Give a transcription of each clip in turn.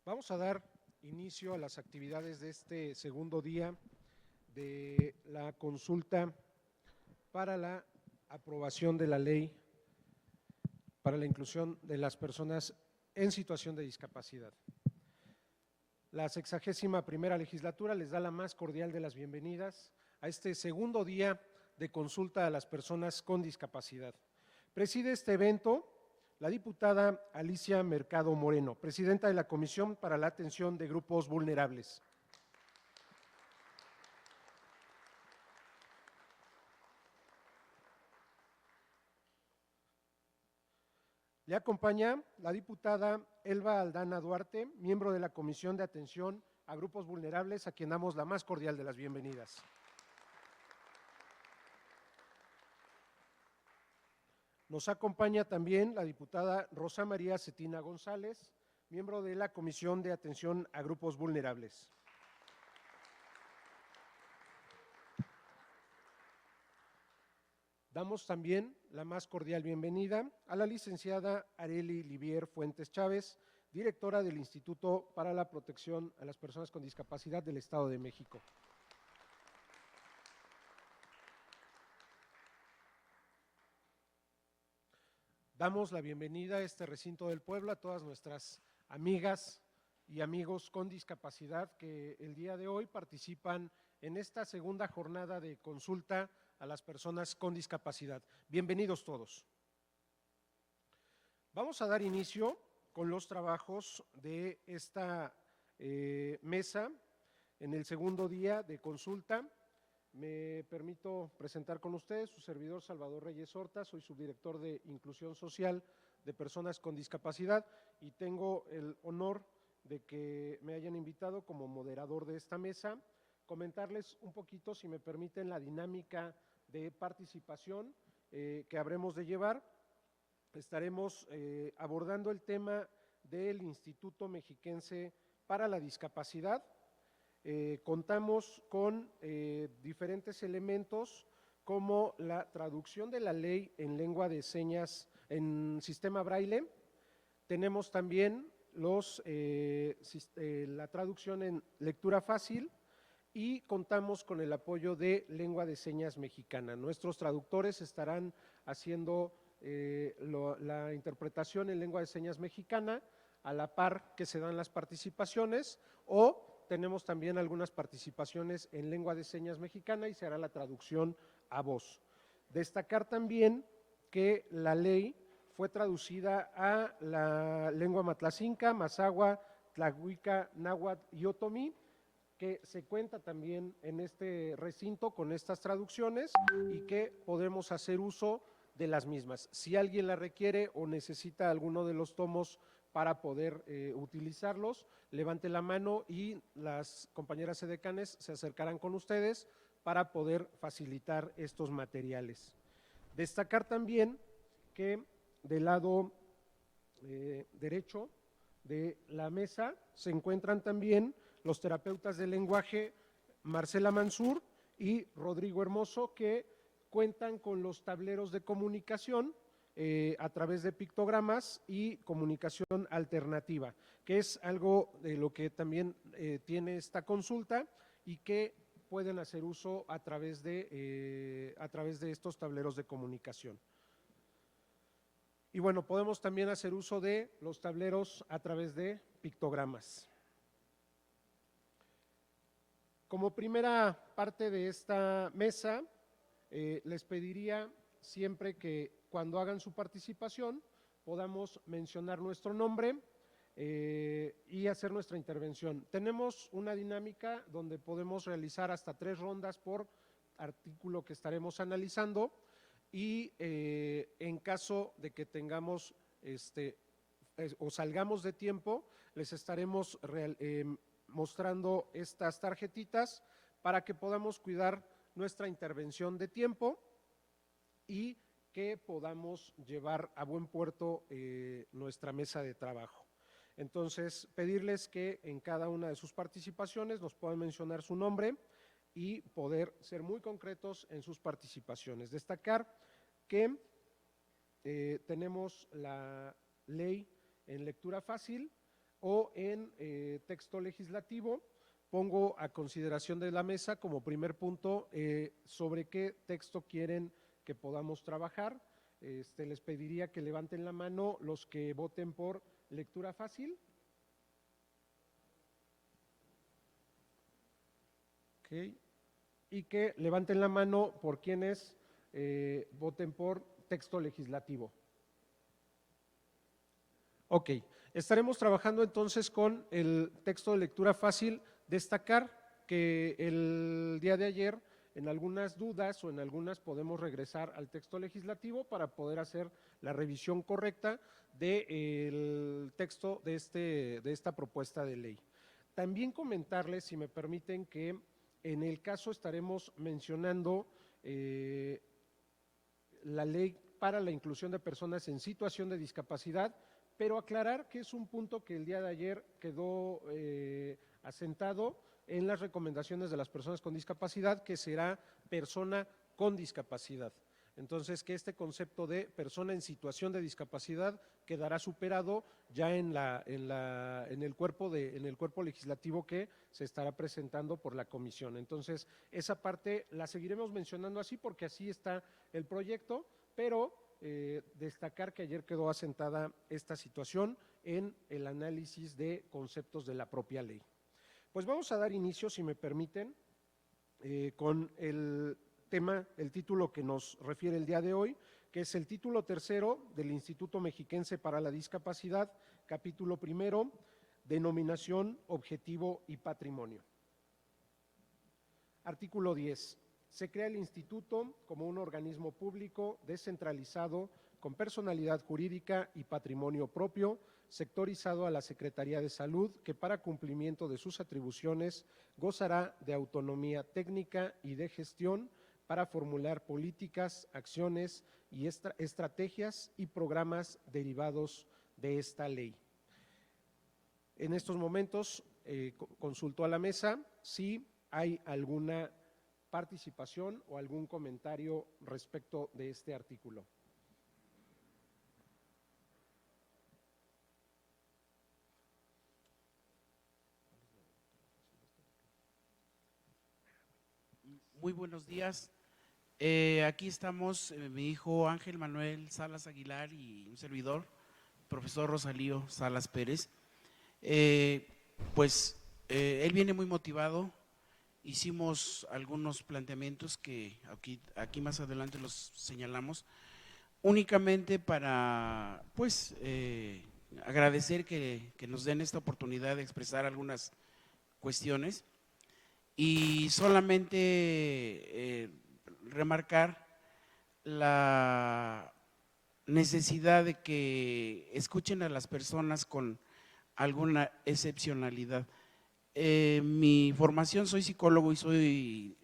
Vamos a dar inicio a las actividades de este segundo día de la consulta para la aprobación de la ley para la inclusión de las personas en situación de discapacidad. La 61ª legislatura les da la más cordial de las bienvenidas a este segundo día de consulta a las personas con discapacidad. Preside este evento la diputada Alicia Mercado Moreno, presidenta de la Comisión para la Atención de Grupos Vulnerables. Le acompaña la diputada Elba Aldana Duarte, miembro de la Comisión de Atención a Grupos Vulnerables, a quien damos la más cordial de las bienvenidas. Nos acompaña también la diputada Rosa María Cetina González, miembro de la Comisión de Atención a Grupos Vulnerables. Damos también la más cordial bienvenida a la licenciada Arely Livier Fuentes Chávez, directora del Instituto para la Protección a las Personas con Discapacidad del Estado de México. Damos la bienvenida a este recinto del pueblo a todas nuestras amigas y amigos con discapacidad que el día de hoy participan en esta segunda jornada de consulta a las personas con discapacidad. Bienvenidos todos. Vamos a dar inicio con los trabajos de esta mesa en el segundo día de consulta. Me permito presentar con ustedes su servidor Salvador Reyes Horta, soy subdirector de Inclusión Social de Personas con Discapacidad y tengo el honor de que me hayan invitado como moderador de esta mesa. Comentarles un poquito, si me permiten, la dinámica de participación que habremos de llevar. Estaremos abordando el tema del Instituto Mexiquense para la Discapacidad. Contamos con diferentes elementos como la traducción de la ley en lengua de señas en sistema braille. Tenemos también la traducción en lectura fácil y contamos con el apoyo de lengua de señas mexicana. Nuestros traductores estarán haciendo la interpretación en lengua de señas mexicana a la par que se dan las participaciones, o tenemos también algunas participaciones en lengua de señas mexicana y se hará la traducción a voz. Destacar también que la ley fue traducida a la lengua matlacinca, mazahua, tlahuica, náhuatl y otomí, que se cuenta también en este recinto con estas traducciones y que podemos hacer uso de las mismas. Si alguien la requiere o necesita alguno de los tomos para poder utilizarlos, levante la mano y las compañeras edecanes se acercarán con ustedes para poder facilitar estos materiales. Destacar también que del lado derecho de la mesa se encuentran también los terapeutas del lenguaje Marcela Mansur y Rodrigo Hermoso, que cuentan con los tableros de comunicación a través de pictogramas y comunicación alternativa, que es algo de lo que también tiene esta consulta y que pueden hacer uso a través de estos tableros de comunicación. Y bueno, podemos también hacer uso de los tableros a través de pictogramas. Como primera parte de esta mesa, les pediría siempre que cuando hagan su participación podamos mencionar nuestro nombre y hacer nuestra intervención. Tenemos una dinámica donde podemos realizar hasta 3 rondas por artículo que estaremos analizando y en caso de que tengamos o salgamos de tiempo, les estaremos mostrando estas tarjetitas para que podamos cuidar nuestra intervención de tiempo y que podamos llevar a buen puerto nuestra mesa de trabajo. Entonces, pedirles que en cada una de sus participaciones nos puedan mencionar su nombre y poder ser muy concretos en sus participaciones. Destacar que tenemos la ley en lectura fácil, o en texto legislativo. Pongo a consideración de la mesa como primer punto sobre qué texto quieren que podamos trabajar. Les pediría que levanten la mano los que voten por lectura fácil. Okay. Y que levanten la mano por quienes voten por texto legislativo. Ok, estaremos trabajando entonces con el texto de lectura fácil. Destacar que el día de ayer en algunas dudas o en algunas podemos regresar al texto legislativo para poder hacer la revisión correcta del texto de esta propuesta de ley. También comentarles, si me permiten, que en el caso estaremos mencionando la ley para la inclusión de personas en situación de discapacidad, pero aclarar que es un punto que el día de ayer quedó asentado en las recomendaciones de las personas con discapacidad, que será persona con discapacidad. Entonces, que este concepto de persona en situación de discapacidad quedará superado ya en el cuerpo legislativo que se estará presentando por la comisión. Entonces, esa parte la seguiremos mencionando así porque así está el proyecto, pero destacar que ayer quedó asentada esta situación en el análisis de conceptos de la propia ley. Pues vamos a dar inicio, si me permiten, con el tema, el título que nos refiere el día de hoy, que es el título tercero del Instituto Mexiquense para la Discapacidad, capítulo primero, denominación, objetivo y patrimonio. Artículo 10. Se crea el instituto como un organismo público descentralizado con personalidad jurídica y patrimonio propio, sectorizado a la Secretaría de Salud, que para cumplimiento de sus atribuciones gozará de autonomía técnica y de gestión para formular políticas, acciones y estrategias y programas derivados de esta ley. En estos momentos consultó a la mesa si hay alguna participación o algún comentario respecto de este artículo. Muy buenos días. Aquí estamos, mi hijo Ángel Manuel Salas Aguilar y un servidor, profesor Rosalío Salas Pérez. Él viene muy motivado. Hicimos algunos planteamientos que aquí más adelante los señalamos, únicamente para agradecer que nos den esta oportunidad de expresar algunas cuestiones. Y solamente remarcar la necesidad de que escuchen a las personas con alguna excepcionalidad. Mi formación, soy psicólogo y soy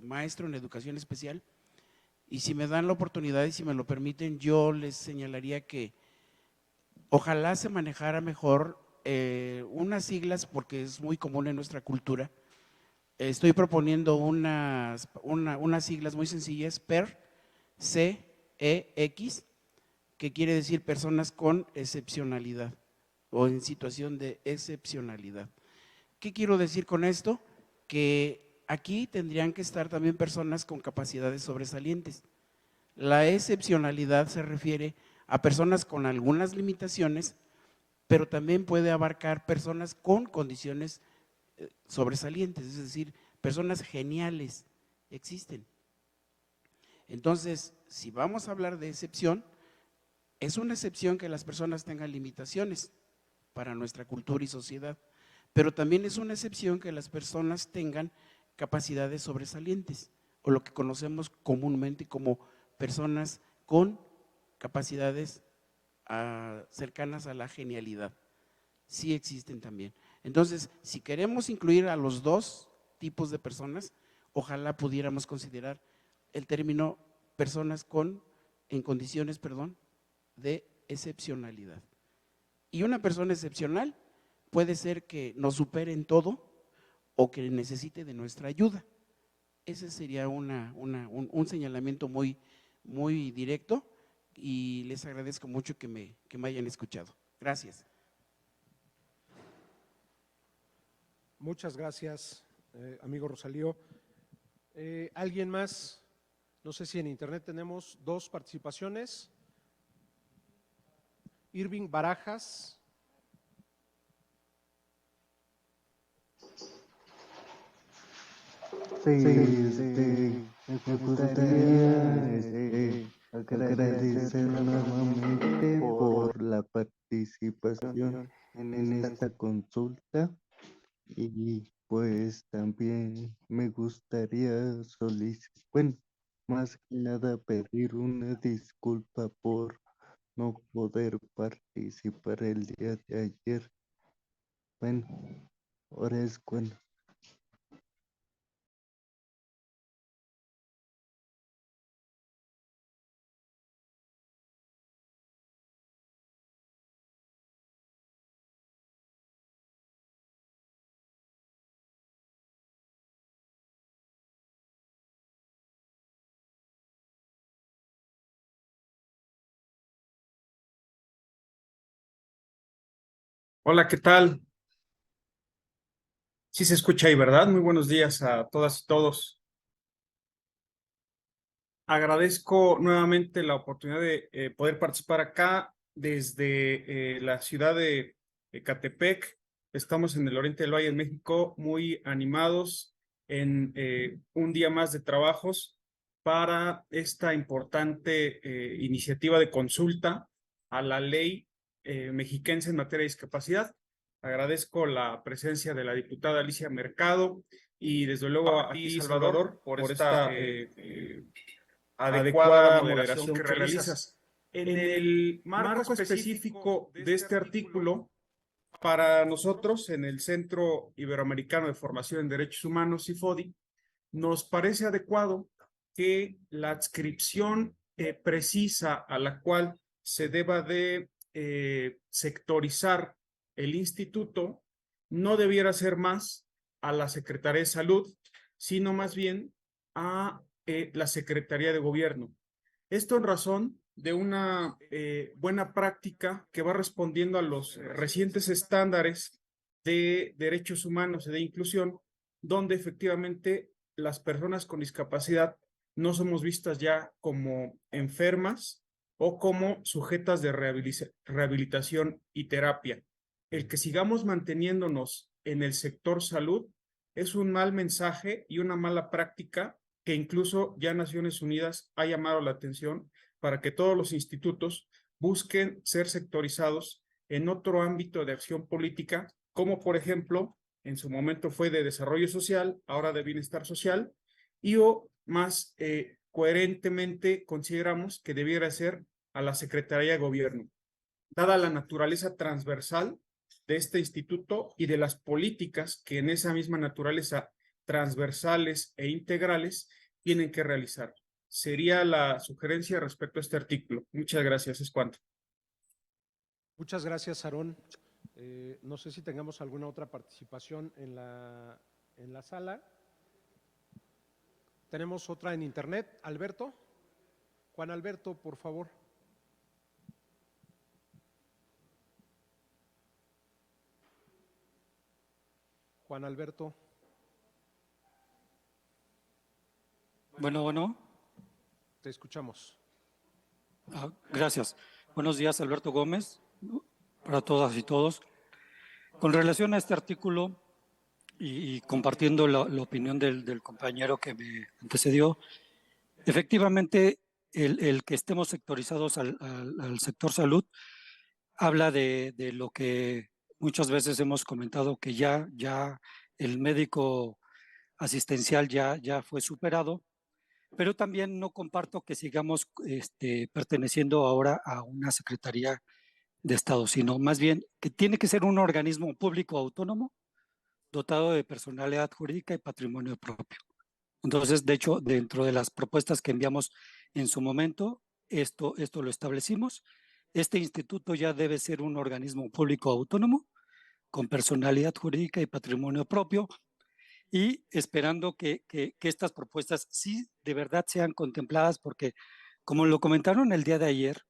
maestro en educación especial, y si me dan la oportunidad y si me lo permiten, yo les señalaría que ojalá se manejara mejor unas siglas, porque es muy común en nuestra cultura. Estoy proponiendo unas siglas muy sencillas, PER-CEX, que quiere decir personas con excepcionalidad o en situación de excepcionalidad. ¿Qué quiero decir con esto? Que aquí tendrían que estar también personas con capacidades sobresalientes. La excepcionalidad se refiere a personas con algunas limitaciones, pero también puede abarcar personas con condiciones sobresalientes, es decir, personas geniales existen. Entonces, si vamos a hablar de excepción, es una excepción que las personas tengan limitaciones para nuestra cultura y sociedad, pero también es una excepción que las personas tengan capacidades sobresalientes, o lo que conocemos comúnmente como personas con capacidades cercanas a la genialidad. Sí existen también. Entonces, si queremos incluir a los dos tipos de personas, ojalá pudiéramos considerar el término personas en condiciones de excepcionalidad. Y una persona excepcional puede ser que nos supere en todo o que necesite de nuestra ayuda. Ese sería un señalamiento muy, muy directo, y les agradezco mucho que me hayan escuchado. Gracias. Muchas gracias, amigo Rosalío. ¿Alguien más? No sé si en internet tenemos dos participaciones. Irving Barajas. Sí, me gustaría agradecer nuevamente por la participación en esta consulta y pues también me gustaría solicitar, bueno, más que nada pedir una disculpa por no poder participar el día de ayer. Bueno, ahora es cuando. Hola, ¿qué tal? Sí se escucha ahí, ¿verdad? Muy buenos días a todas y todos. Agradezco nuevamente la oportunidad de poder participar acá desde la ciudad de Ecatepec. Estamos en el oriente del Valle de México, muy animados en un día más de trabajos para esta importante iniciativa de consulta a la ley mexiquense en materia de discapacidad. Agradezco la presencia de la diputada Alicia Mercado y desde luego a ti, Salvador, por esta adecuada moderación que realizas. En el marco específico de este artículo, para nosotros, en el Centro Iberoamericano de Formación en Derechos Humanos, CIFODI, nos parece adecuado que la adscripción precisa a la cual se deba de sectorizar el instituto no debiera ser más a la Secretaría de Salud, sino más bien a la Secretaría de Gobierno. Esto en razón de una buena práctica que va respondiendo a los recientes estándares de derechos humanos y de inclusión, donde efectivamente las personas con discapacidad no somos vistas ya como enfermas o como sujetas de rehabilitación y terapia. El que sigamos manteniéndonos en el sector salud es un mal mensaje y una mala práctica que incluso ya Naciones Unidas ha llamado la atención para que todos los institutos busquen ser sectorizados en otro ámbito de acción política, como por ejemplo, en su momento fue de desarrollo social, ahora de bienestar social, y o más coherentemente consideramos que debiera ser a la Secretaría de Gobierno. Dada la naturaleza transversal de este instituto y de las políticas que en esa misma naturaleza transversales e integrales tienen que realizar. Sería la sugerencia respecto a este artículo. Muchas gracias, es cuanto. Muchas gracias, Aarón. No sé si tengamos alguna otra participación en la sala. Tenemos otra en internet. Alberto. Juan Alberto, por favor. Juan Alberto. Bueno. Te escuchamos. Gracias. Buenos días, Alberto Gómez, para todas y todos. Con relación a este artículo y compartiendo la opinión del compañero que me antecedió, efectivamente el que estemos sectorizados al sector salud habla de lo que muchas veces hemos comentado, que ya el médico asistencial ya fue superado, pero también no comparto que sigamos perteneciendo ahora a una Secretaría de Estado, sino más bien que tiene que ser un organismo público autónomo dotado de personalidad jurídica y patrimonio propio. Entonces, de hecho, dentro de las propuestas que enviamos en su momento, esto lo establecimos. Este instituto ya debe ser un organismo público autónomo con personalidad jurídica y patrimonio propio, y esperando que estas propuestas sí de verdad sean contempladas, porque como lo comentaron el día de ayer,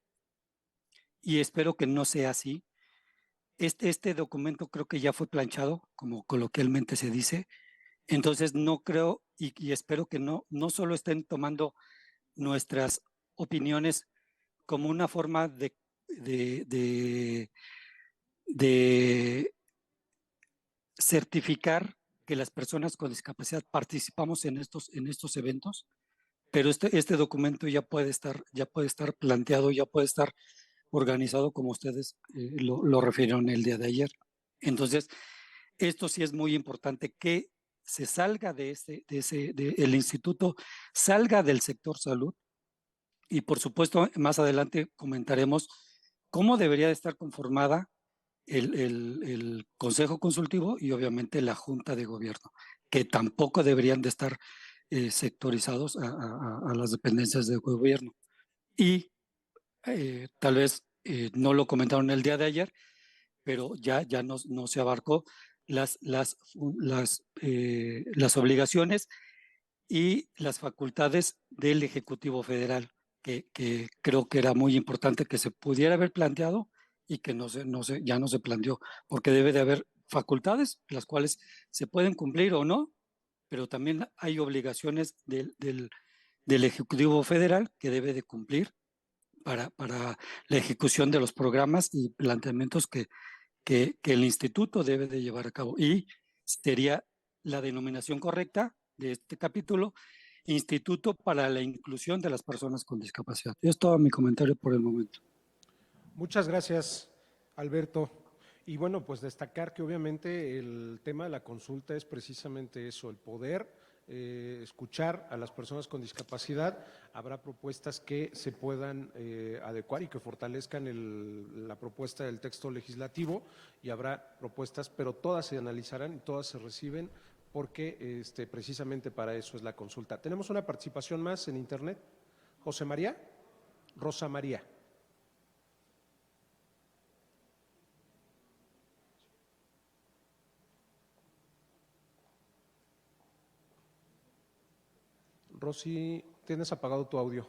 y espero que no sea así, Este documento creo que ya fue planchado, como coloquialmente se dice. Entonces no creo y espero que no solo estén tomando nuestras opiniones como una forma de certificar que las personas con discapacidad participamos en estos eventos, pero este documento ya puede estar planteado, ya puede estar organizado como ustedes lo refirieron el día de ayer. Entonces, esto sí es muy importante que se salga el instituto salga del sector salud y por supuesto más adelante comentaremos cómo debería de estar conformada el Consejo Consultivo y obviamente la Junta de Gobierno, que tampoco deberían de estar sectorizados a las dependencias de gobierno. Y tal vez no lo comentaron el día de ayer, pero ya no se abarcó las obligaciones y las facultades del Ejecutivo Federal, que creo que era muy importante que se pudiera haber planteado y que ya no se planteó, porque debe de haber facultades, las cuales se pueden cumplir o no, pero también hay obligaciones del Ejecutivo Federal que debe de cumplir para la ejecución de los programas y planteamientos que el instituto debe de llevar a cabo. Y sería la denominación correcta de este capítulo, Instituto para la Inclusión de las Personas con Discapacidad. Es todo mi comentario por el momento. Muchas gracias, Alberto. Y bueno, pues destacar que obviamente el tema de la consulta es precisamente eso, el poder escuchar a las personas con discapacidad. Habrá propuestas que se puedan adecuar y que fortalezcan la propuesta del texto legislativo, y habrá propuestas, pero todas se analizarán y todas se reciben, porque precisamente para eso es la consulta. Tenemos una participación más en internet. José María, Rosa María. Rosy, tienes apagado tu audio.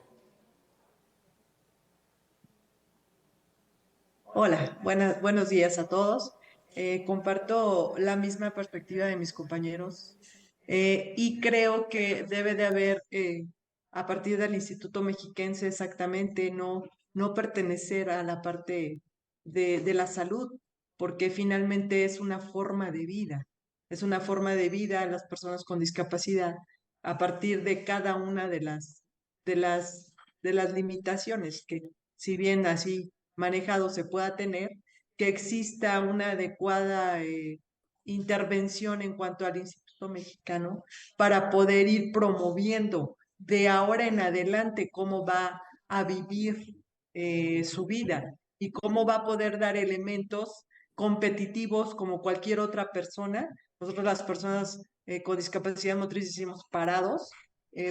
Hola, buenos días a todos. Comparto la misma perspectiva de mis compañeros y creo que debe de haber, a partir del Instituto Mexiquense exactamente, no pertenecer a la parte de la salud, porque finalmente es una forma de vida, es una forma de vida a las personas con discapacidad a partir de cada una de las, de las limitaciones que, si bien así manejado se pueda tener, que exista una adecuada intervención en cuanto al Instituto Mexicano para poder ir promoviendo de ahora en adelante cómo va a vivir su vida y cómo va a poder dar elementos competitivos como cualquier otra persona. Nosotros las personas con discapacidad motriz decimos parados,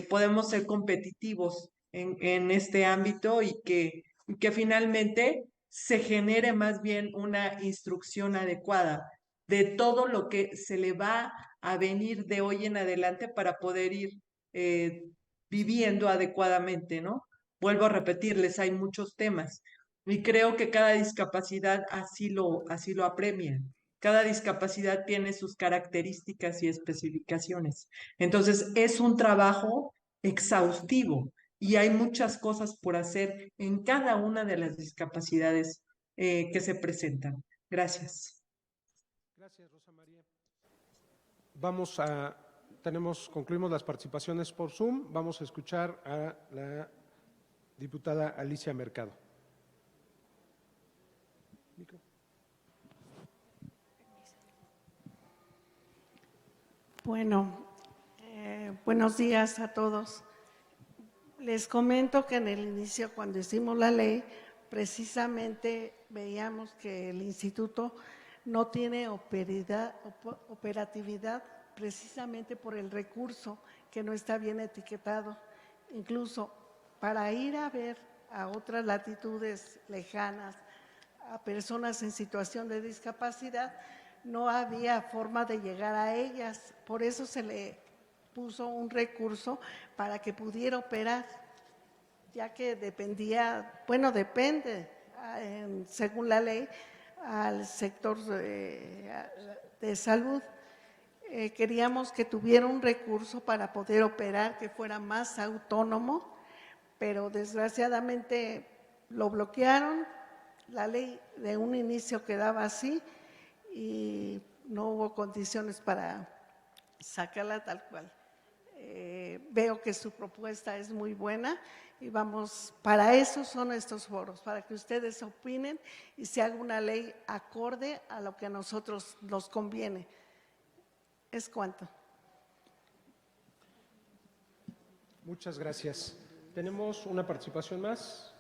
podemos ser competitivos en este ámbito y que finalmente se genere más bien una instrucción adecuada de todo lo que se le va a venir de hoy en adelante para poder ir eh, viviendo adecuadamente, ¿no? Vuelvo a repetirles, hay muchos temas y creo que cada discapacidad así lo apremia. Cada discapacidad tiene sus características y especificaciones. Entonces, es un trabajo exhaustivo y hay muchas cosas por hacer en cada una de las discapacidades que se presentan. Gracias. Gracias, Rosa María. Concluimos las participaciones por Zoom. Vamos a escuchar a la diputada Alicia Mercado. Bueno, buenos días a todos. Les comento que en el inicio, cuando hicimos la ley, precisamente veíamos que el instituto no tiene operatividad precisamente por el recurso que no está bien etiquetado. Incluso para ir a ver a otras latitudes lejanas, a personas en situación de discapacidad, no había forma de llegar a ellas. Por eso se le puso un recurso para que pudiera operar, ya que depende, según la ley, al sector de salud. Queríamos que tuviera un recurso para poder operar, que fuera más autónomo, pero desgraciadamente lo bloquearon. La ley de un inicio quedaba así y no hubo condiciones para sacarla tal cual. Veo que su propuesta es muy buena y vamos, para eso son estos foros, para que ustedes opinen y se haga una ley acorde a lo que a nosotros nos conviene. ¿Es cuanto? Muchas gracias. Tenemos una participación más.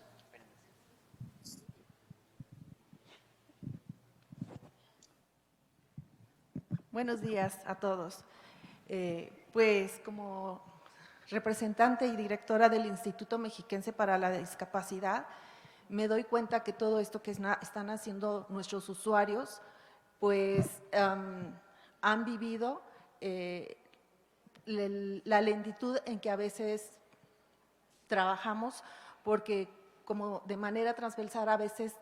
Buenos días a todos. Pues como representante y directora del Instituto Mexiquense para la Discapacidad, me doy cuenta que todo esto que están haciendo nuestros usuarios, pues han vivido la lentitud en que a veces trabajamos, porque como de manera transversal a veces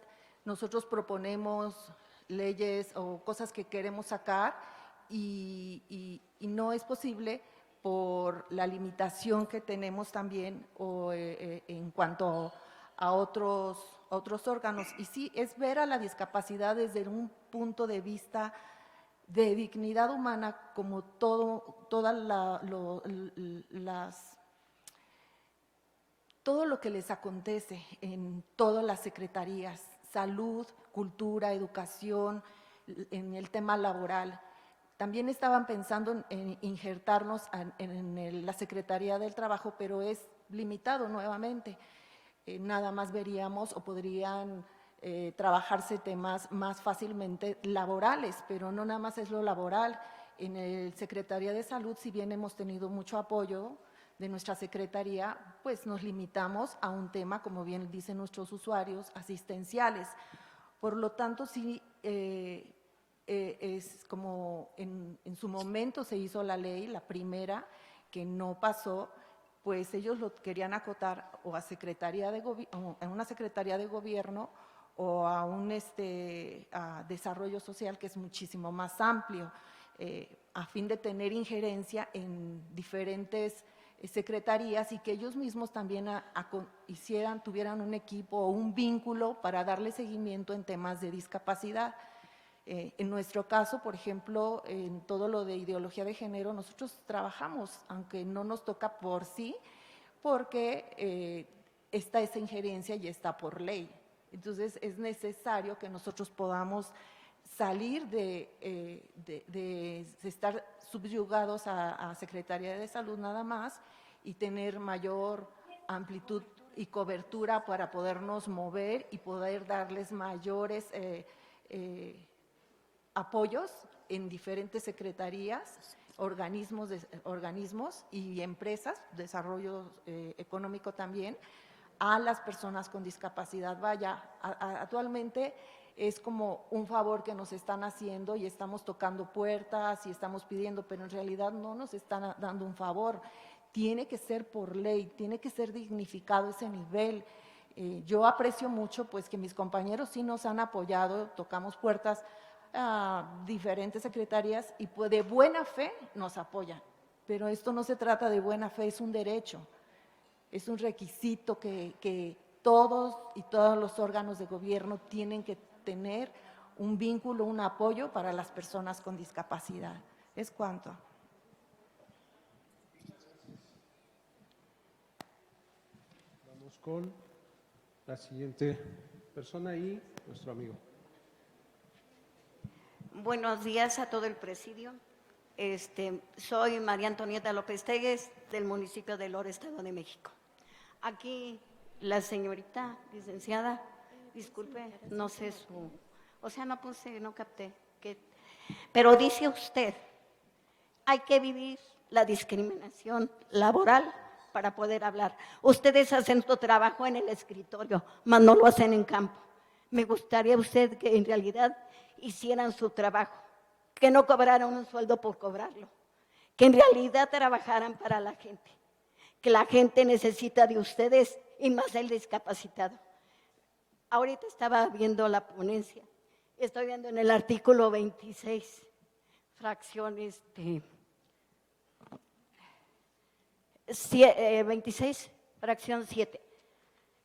nosotros proponemos leyes o cosas que queremos sacar y no es posible por la limitación que tenemos también en cuanto a otros órganos. Y sí, es ver a la discapacidad desde un punto de vista de dignidad humana, como todo lo que les acontece en todas las secretarías, salud, cultura, educación, en el tema laboral. También estaban pensando en injertarnos en la Secretaría del Trabajo, pero es limitado nuevamente. Nada más veríamos o podrían trabajarse temas más fácilmente laborales, pero no nada más es lo laboral. En el Secretaría de Salud, si bien hemos tenido mucho apoyo de nuestra Secretaría, pues nos limitamos a un tema, como bien dicen nuestros usuarios, asistenciales. Por lo tanto, sí es como en su momento se hizo la ley, la primera, que no pasó, pues ellos lo querían acotar o a una Secretaría de Gobierno o a un a desarrollo social, que es muchísimo más amplio, a fin de tener injerencia en diferentes secretarías y que ellos mismos también tuvieran un equipo o un vínculo para darle seguimiento en temas de discapacidad. En nuestro caso, por ejemplo, en todo lo de ideología de género, nosotros trabajamos, aunque no nos toca por sí, porque está esa injerencia y está por ley. Entonces, es necesario que nosotros podamos salir de estar subyugados a Secretaría de Salud nada más y tener mayor amplitud y cobertura para podernos mover y poder darles mayores apoyos en diferentes secretarías, organismos y empresas, desarrollo económico también, a las personas con discapacidad. Vaya, actualmente es como un favor que nos están haciendo y estamos tocando puertas y estamos pidiendo, pero en realidad no nos están dando un favor. Tiene que ser por ley, tiene que ser dignificado ese nivel. Yo aprecio mucho pues que mis compañeros sí nos han apoyado, tocamos puertas a diferentes secretarías y pues de buena fe nos apoyan, pero esto no se trata de buena fe, es un derecho, es un requisito que todos y todos los órganos de gobierno tienen que tener un vínculo, un apoyo para las personas con discapacidad. Es cuanto. Vamos con la siguiente persona y nuestro amigo. Buenos días a todo el presidio. Soy María Antonieta López Tegues, del municipio de Lora, Estado de México. Aquí la señorita licenciada, disculpe, no sé no capté, pero dice usted, hay que vivir la discriminación laboral para poder hablar. Ustedes hacen su trabajo en el escritorio, mas no lo hacen en campo. Me gustaría usted que en realidad hicieran su trabajo, que no cobraran un sueldo por cobrarlo, que en realidad trabajaran para la gente, que la gente necesita de ustedes y más el discapacitado. Ahorita estaba viendo la ponencia Estoy viendo en el artículo 26, fracción 26, fracción 7.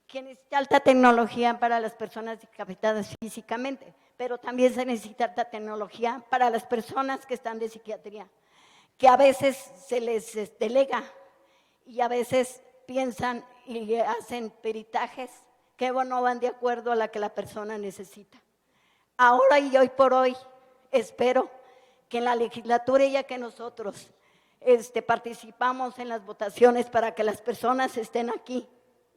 Que necesita alta tecnología para las personas discapacitadas físicamente, pero también se necesita alta tecnología para las personas que están de psiquiatría, que a veces se les delega y a veces piensan y hacen peritajes que no van de acuerdo a la que la persona necesita. Ahora y hoy por hoy espero que en la legislatura, ya que nosotros participamos en las votaciones para que las personas estén aquí,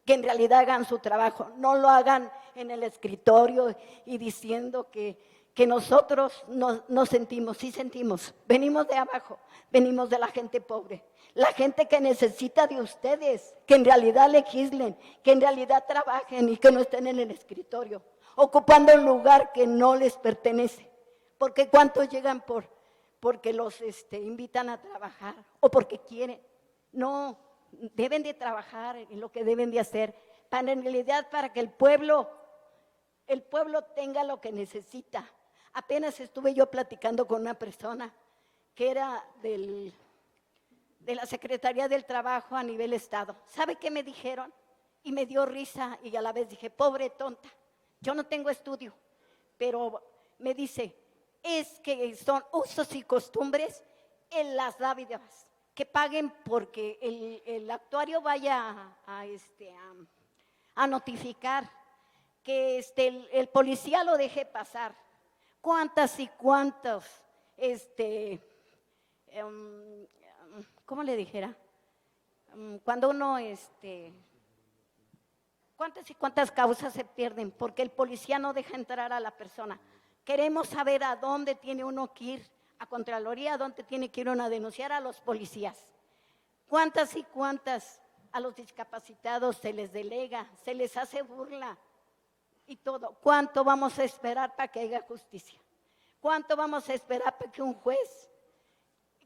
que en realidad hagan su trabajo, no lo hagan en el escritorio y diciendo que nosotros no sentimos, sí sentimos, venimos de abajo, venimos de la gente pobre, la gente que necesita de ustedes, que en realidad legislen, que en realidad trabajen y que no estén en el escritorio, ocupando un lugar que no les pertenece, porque ¿cuántos llegan porque los invitan a trabajar o porque quieren? No, deben de trabajar en lo que deben de hacer, en realidad para que el pueblo tenga lo que necesita. Apenas estuve yo platicando con una persona que era de la Secretaría del Trabajo a nivel estado. ¿Sabe qué me dijeron? Y me dio risa y a la vez dije, pobre tonta, yo no tengo estudio, pero me dice, es que son usos y costumbres en las dádivas, que paguen porque el actuario vaya a notificar, que el policía lo deje pasar. ¿Cuántas y cuántos, cómo le dijera? Cuando uno, cuántas y cuántas causas se pierden porque el policía no deja entrar a la persona. Queremos saber a dónde tiene uno que ir, a Contraloría, a dónde tiene que ir uno a denunciar a los policías. ¿Cuántas y cuántas a los discapacitados se les delega, se les hace burla y todo? ¿Cuánto vamos a esperar para que haya justicia? ¿Cuánto vamos a esperar para que un juez,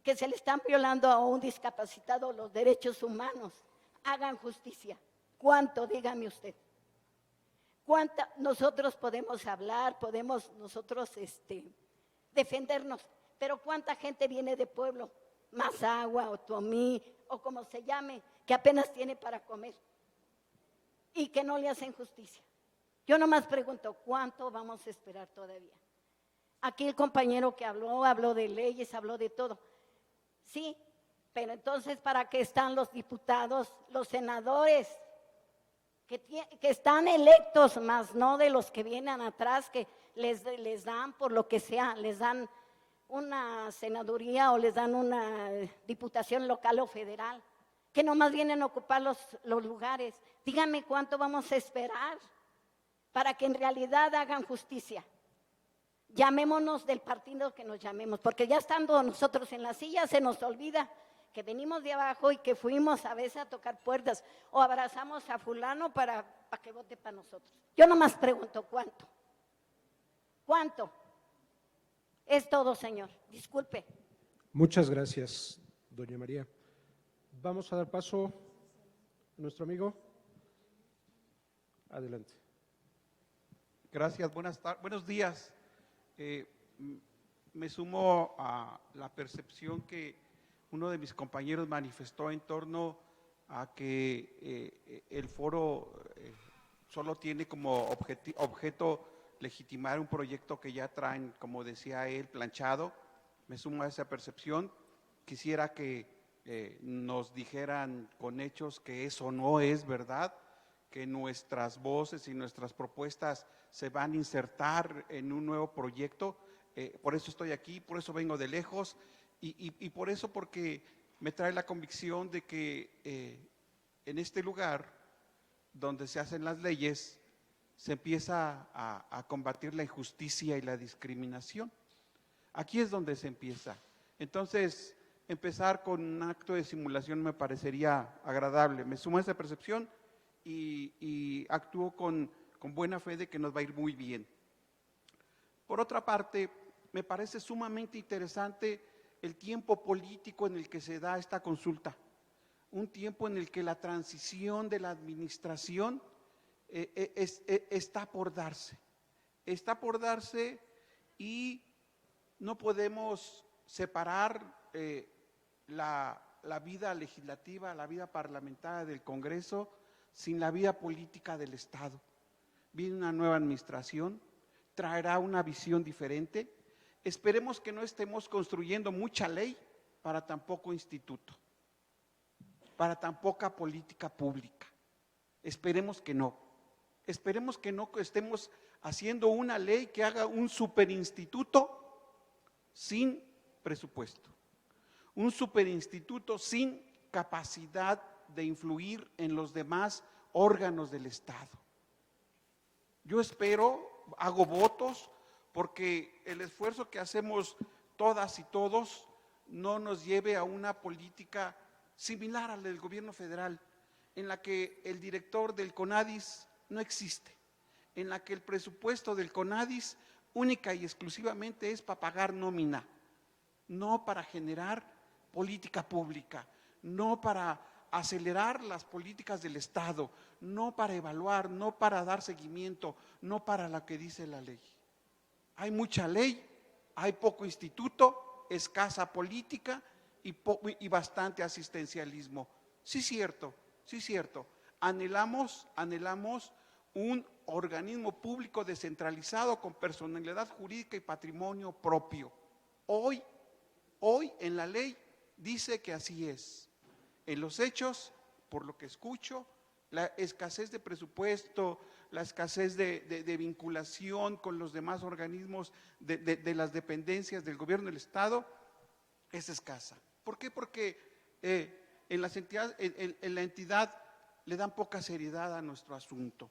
que se le están violando a un discapacitado los derechos humanos, hagan justicia? ¿Cuánto? Dígame usted. ¿Cuánto nosotros podemos hablar, podemos nosotros defendernos? Pero ¿cuánta gente viene de pueblo? Mazahua, Otomí, o como se llame, que apenas tiene para comer y que no le hacen justicia. Yo nomás pregunto, ¿cuánto vamos a esperar todavía? Aquí el compañero que habló de leyes, habló de todo. Sí, pero entonces ¿para qué están los diputados, los senadores? Que están electos, más no de los que vienen atrás, que les dan por lo que sea, les dan una senaduría o les dan una diputación local o federal, que nomás vienen a ocupar los lugares. Díganme cuánto vamos a esperar para que en realidad hagan justicia. Llamémonos del partido que nos llamemos, porque ya estando nosotros en la silla se nos olvida que venimos de abajo y que fuimos a veces a tocar puertas o abrazamos a fulano para que vote para nosotros. Yo nomás pregunto, ¿cuánto? ¿Cuánto? Es todo, señor. Disculpe. Muchas gracias, doña María. Vamos a dar paso a nuestro amigo. Adelante. Gracias, buenos días. Me sumo a la percepción que uno de mis compañeros manifestó en torno a que el foro solo tiene como objeto legitimar un proyecto que ya traen, como decía él, planchado. Me sumo a esa percepción. Quisiera que nos dijeran con hechos que eso no es verdad, que nuestras voces y nuestras propuestas se van a insertar en un nuevo proyecto. Por eso estoy aquí, por eso vengo de lejos y por eso, porque me trae la convicción de que en este lugar donde se hacen las leyes se empieza a combatir la injusticia y la discriminación. Aquí es donde se empieza. Entonces, empezar con un acto de simulación me parecería agradable. Me sumo a esa percepción y actúo con buena fe de que nos va a ir muy bien. Por otra parte, me parece sumamente interesante el tiempo político en el que se da esta consulta, un tiempo en el que la transición de la administración está por darse y no podemos separar la vida legislativa, la vida parlamentaria del Congreso sin la vida política del Estado. Viene una nueva administración, traerá una visión diferente. Esperemos que no estemos construyendo mucha ley para tan poco instituto, para tan poca política pública. Esperemos que no. Esperemos que no estemos haciendo una ley que haga un superinstituto sin presupuesto, un superinstituto sin capacidad de influir en los demás órganos del Estado. Yo espero, hago votos, porque el esfuerzo que hacemos todas y todos no nos lleve a una política similar a la del gobierno federal, en la que el director del CONADIS no existe, en la que el presupuesto del CONADIS única y exclusivamente es para pagar nómina, no para generar política pública, no para acelerar las políticas del Estado, no para evaluar, no para dar seguimiento, no para lo que dice la ley. Hay mucha ley, hay poco instituto, escasa política y bastante asistencialismo. Sí, cierto, sí, cierto. Anhelamos un organismo público descentralizado con personalidad jurídica y patrimonio propio. Hoy en la ley dice que así es. En los hechos, por lo que escucho, la escasez de presupuesto, la escasez de vinculación con los demás organismos de las dependencias del gobierno del Estado es escasa. ¿Por qué? Porque en la entidad le dan poca seriedad a nuestro asunto.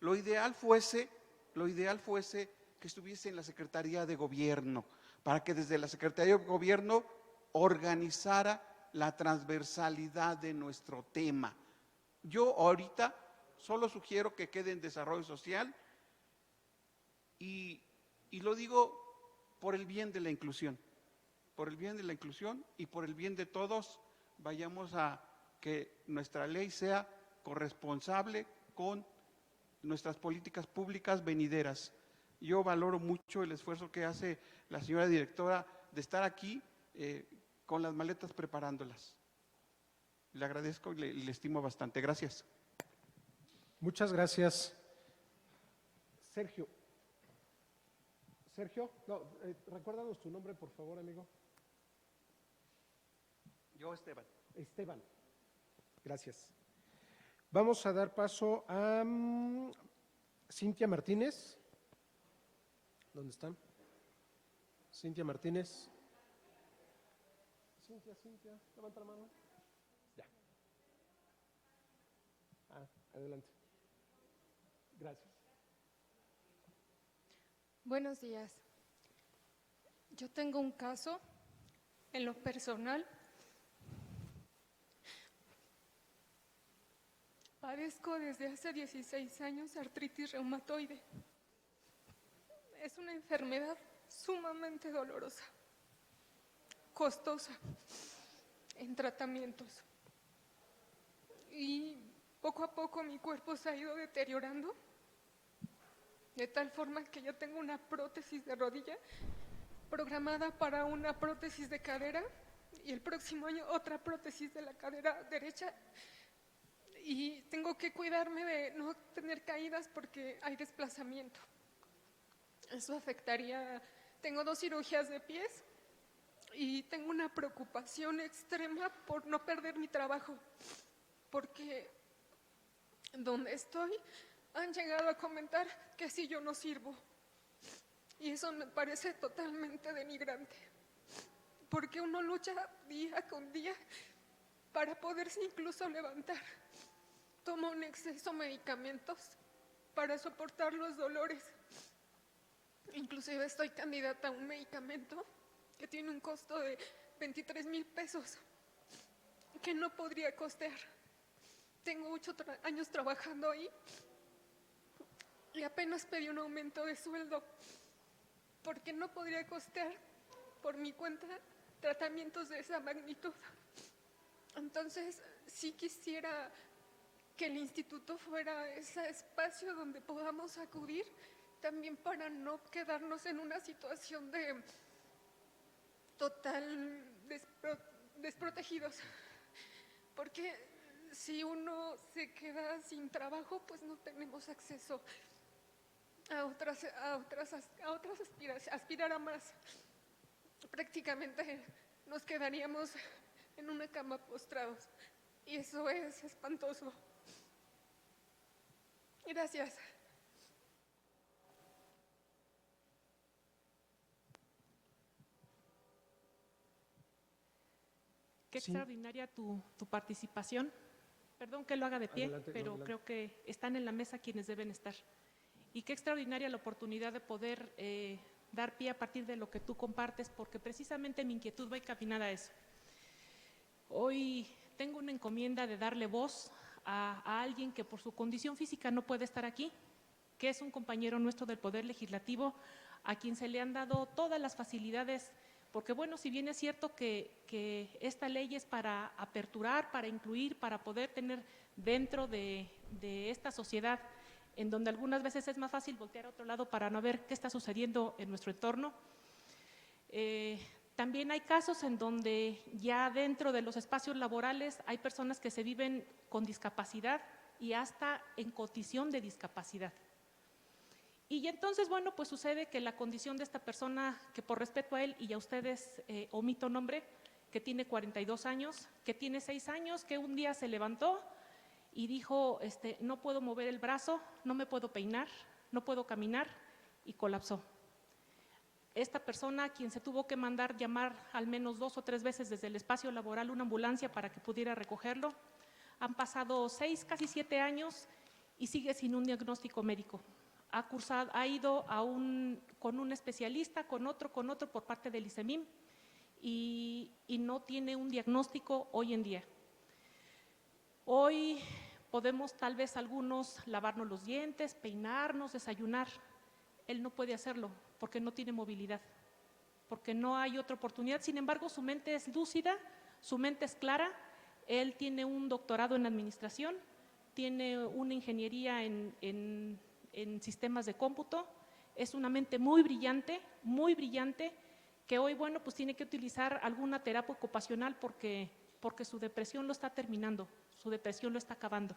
Lo ideal fuese que estuviese en la Secretaría de Gobierno, para que desde la Secretaría de Gobierno organizara la transversalidad de nuestro tema. Yo ahorita solo sugiero que quede en desarrollo social y lo digo por el bien de la inclusión, y por el bien de todos. Vayamos a que nuestra ley sea corresponsable con nuestras políticas públicas venideras. Yo valoro mucho el esfuerzo que hace la señora directora de estar aquí con las maletas preparándolas. Le agradezco y le estimo bastante. Gracias. Muchas gracias. Sergio, no, recuérdanos tu nombre, por favor, amigo. Yo, Esteban. Esteban, gracias. Vamos a dar paso a Cintia Martínez. ¿Dónde están? Cintia Martínez. Cintia, levanta la mano. Ya. Adelante. Gracias. Buenos días. Yo tengo un caso en lo personal. Padezco desde hace 16 años artritis reumatoide. Es una enfermedad sumamente dolorosa, costosa en tratamientos. Y poco a poco mi cuerpo se ha ido deteriorando, de tal forma que yo tengo una prótesis de rodilla programada para una prótesis de cadera y el próximo año otra prótesis de la cadera derecha. Y tengo que cuidarme de no tener caídas porque hay desplazamiento. Eso afectaría, tengo 2 cirugías de pies y tengo una preocupación extrema por no perder mi trabajo, porque donde estoy han llegado a comentar que si yo no sirvo. Y eso me parece totalmente denigrante, porque uno lucha día con día para poderse incluso levantar. Tomo en exceso medicamentos para soportar los dolores. Inclusive estoy candidata a un medicamento que tiene un costo de 23,000 pesos que no podría costear. Tengo 8 años trabajando ahí y apenas pedí un aumento de sueldo porque no podría costear por mi cuenta tratamientos de esa magnitud. Entonces, sí quisiera que el instituto fuera ese espacio donde podamos acudir también para no quedarnos en una situación de total desprotegidos, porque si uno se queda sin trabajo, pues no tenemos acceso a otras aspirar a más. Prácticamente nos quedaríamos en una cama postrados y eso es espantoso. Gracias. Qué Sí. extraordinaria tu participación. Perdón que lo haga de pie, Adelante, no, pero adelante. creo que están en la mesa quienes deben estar. Y qué extraordinaria la oportunidad de poder dar pie a partir de lo que tú compartes, porque precisamente mi inquietud va encaminada a eso. Hoy tengo una encomienda de darle voz a alguien que por su condición física no puede estar aquí, que es un compañero nuestro del Poder Legislativo, a quien se le han dado todas las facilidades, porque bueno, si bien es cierto que esta ley es para aperturar, para incluir, para poder tener dentro de esta sociedad, en donde algunas veces es más fácil voltear a otro lado para no ver qué está sucediendo en nuestro entorno. También hay casos en donde ya dentro de los espacios laborales hay personas que se viven con discapacidad y hasta en condición de discapacidad. Y entonces, bueno, pues sucede que la condición de esta persona, que por respeto a él y a ustedes omito nombre, que tiene 42 años, que tiene 6 años, que un día se levantó y dijo, no puedo mover el brazo, no me puedo peinar, no puedo caminar, y colapsó. Esta persona, a quien se tuvo que mandar llamar al menos 2 o 3 veces desde el espacio laboral una ambulancia para que pudiera recogerlo, han pasado 6, casi 7 años y sigue sin un diagnóstico médico. Ha ido con un especialista, con otro por parte del ICEMIM y no tiene un diagnóstico hoy en día. Hoy podemos tal vez algunos lavarnos los dientes, peinarnos, desayunar. Él no puede hacerlo porque no tiene movilidad, porque no hay otra oportunidad. Sin embargo, su mente es lúcida, su mente es clara. Él tiene un doctorado en administración, tiene una ingeniería en sistemas de cómputo, es una mente muy brillante, que hoy, bueno, pues tiene que utilizar alguna terapia ocupacional porque su depresión lo está terminando, su depresión lo está acabando.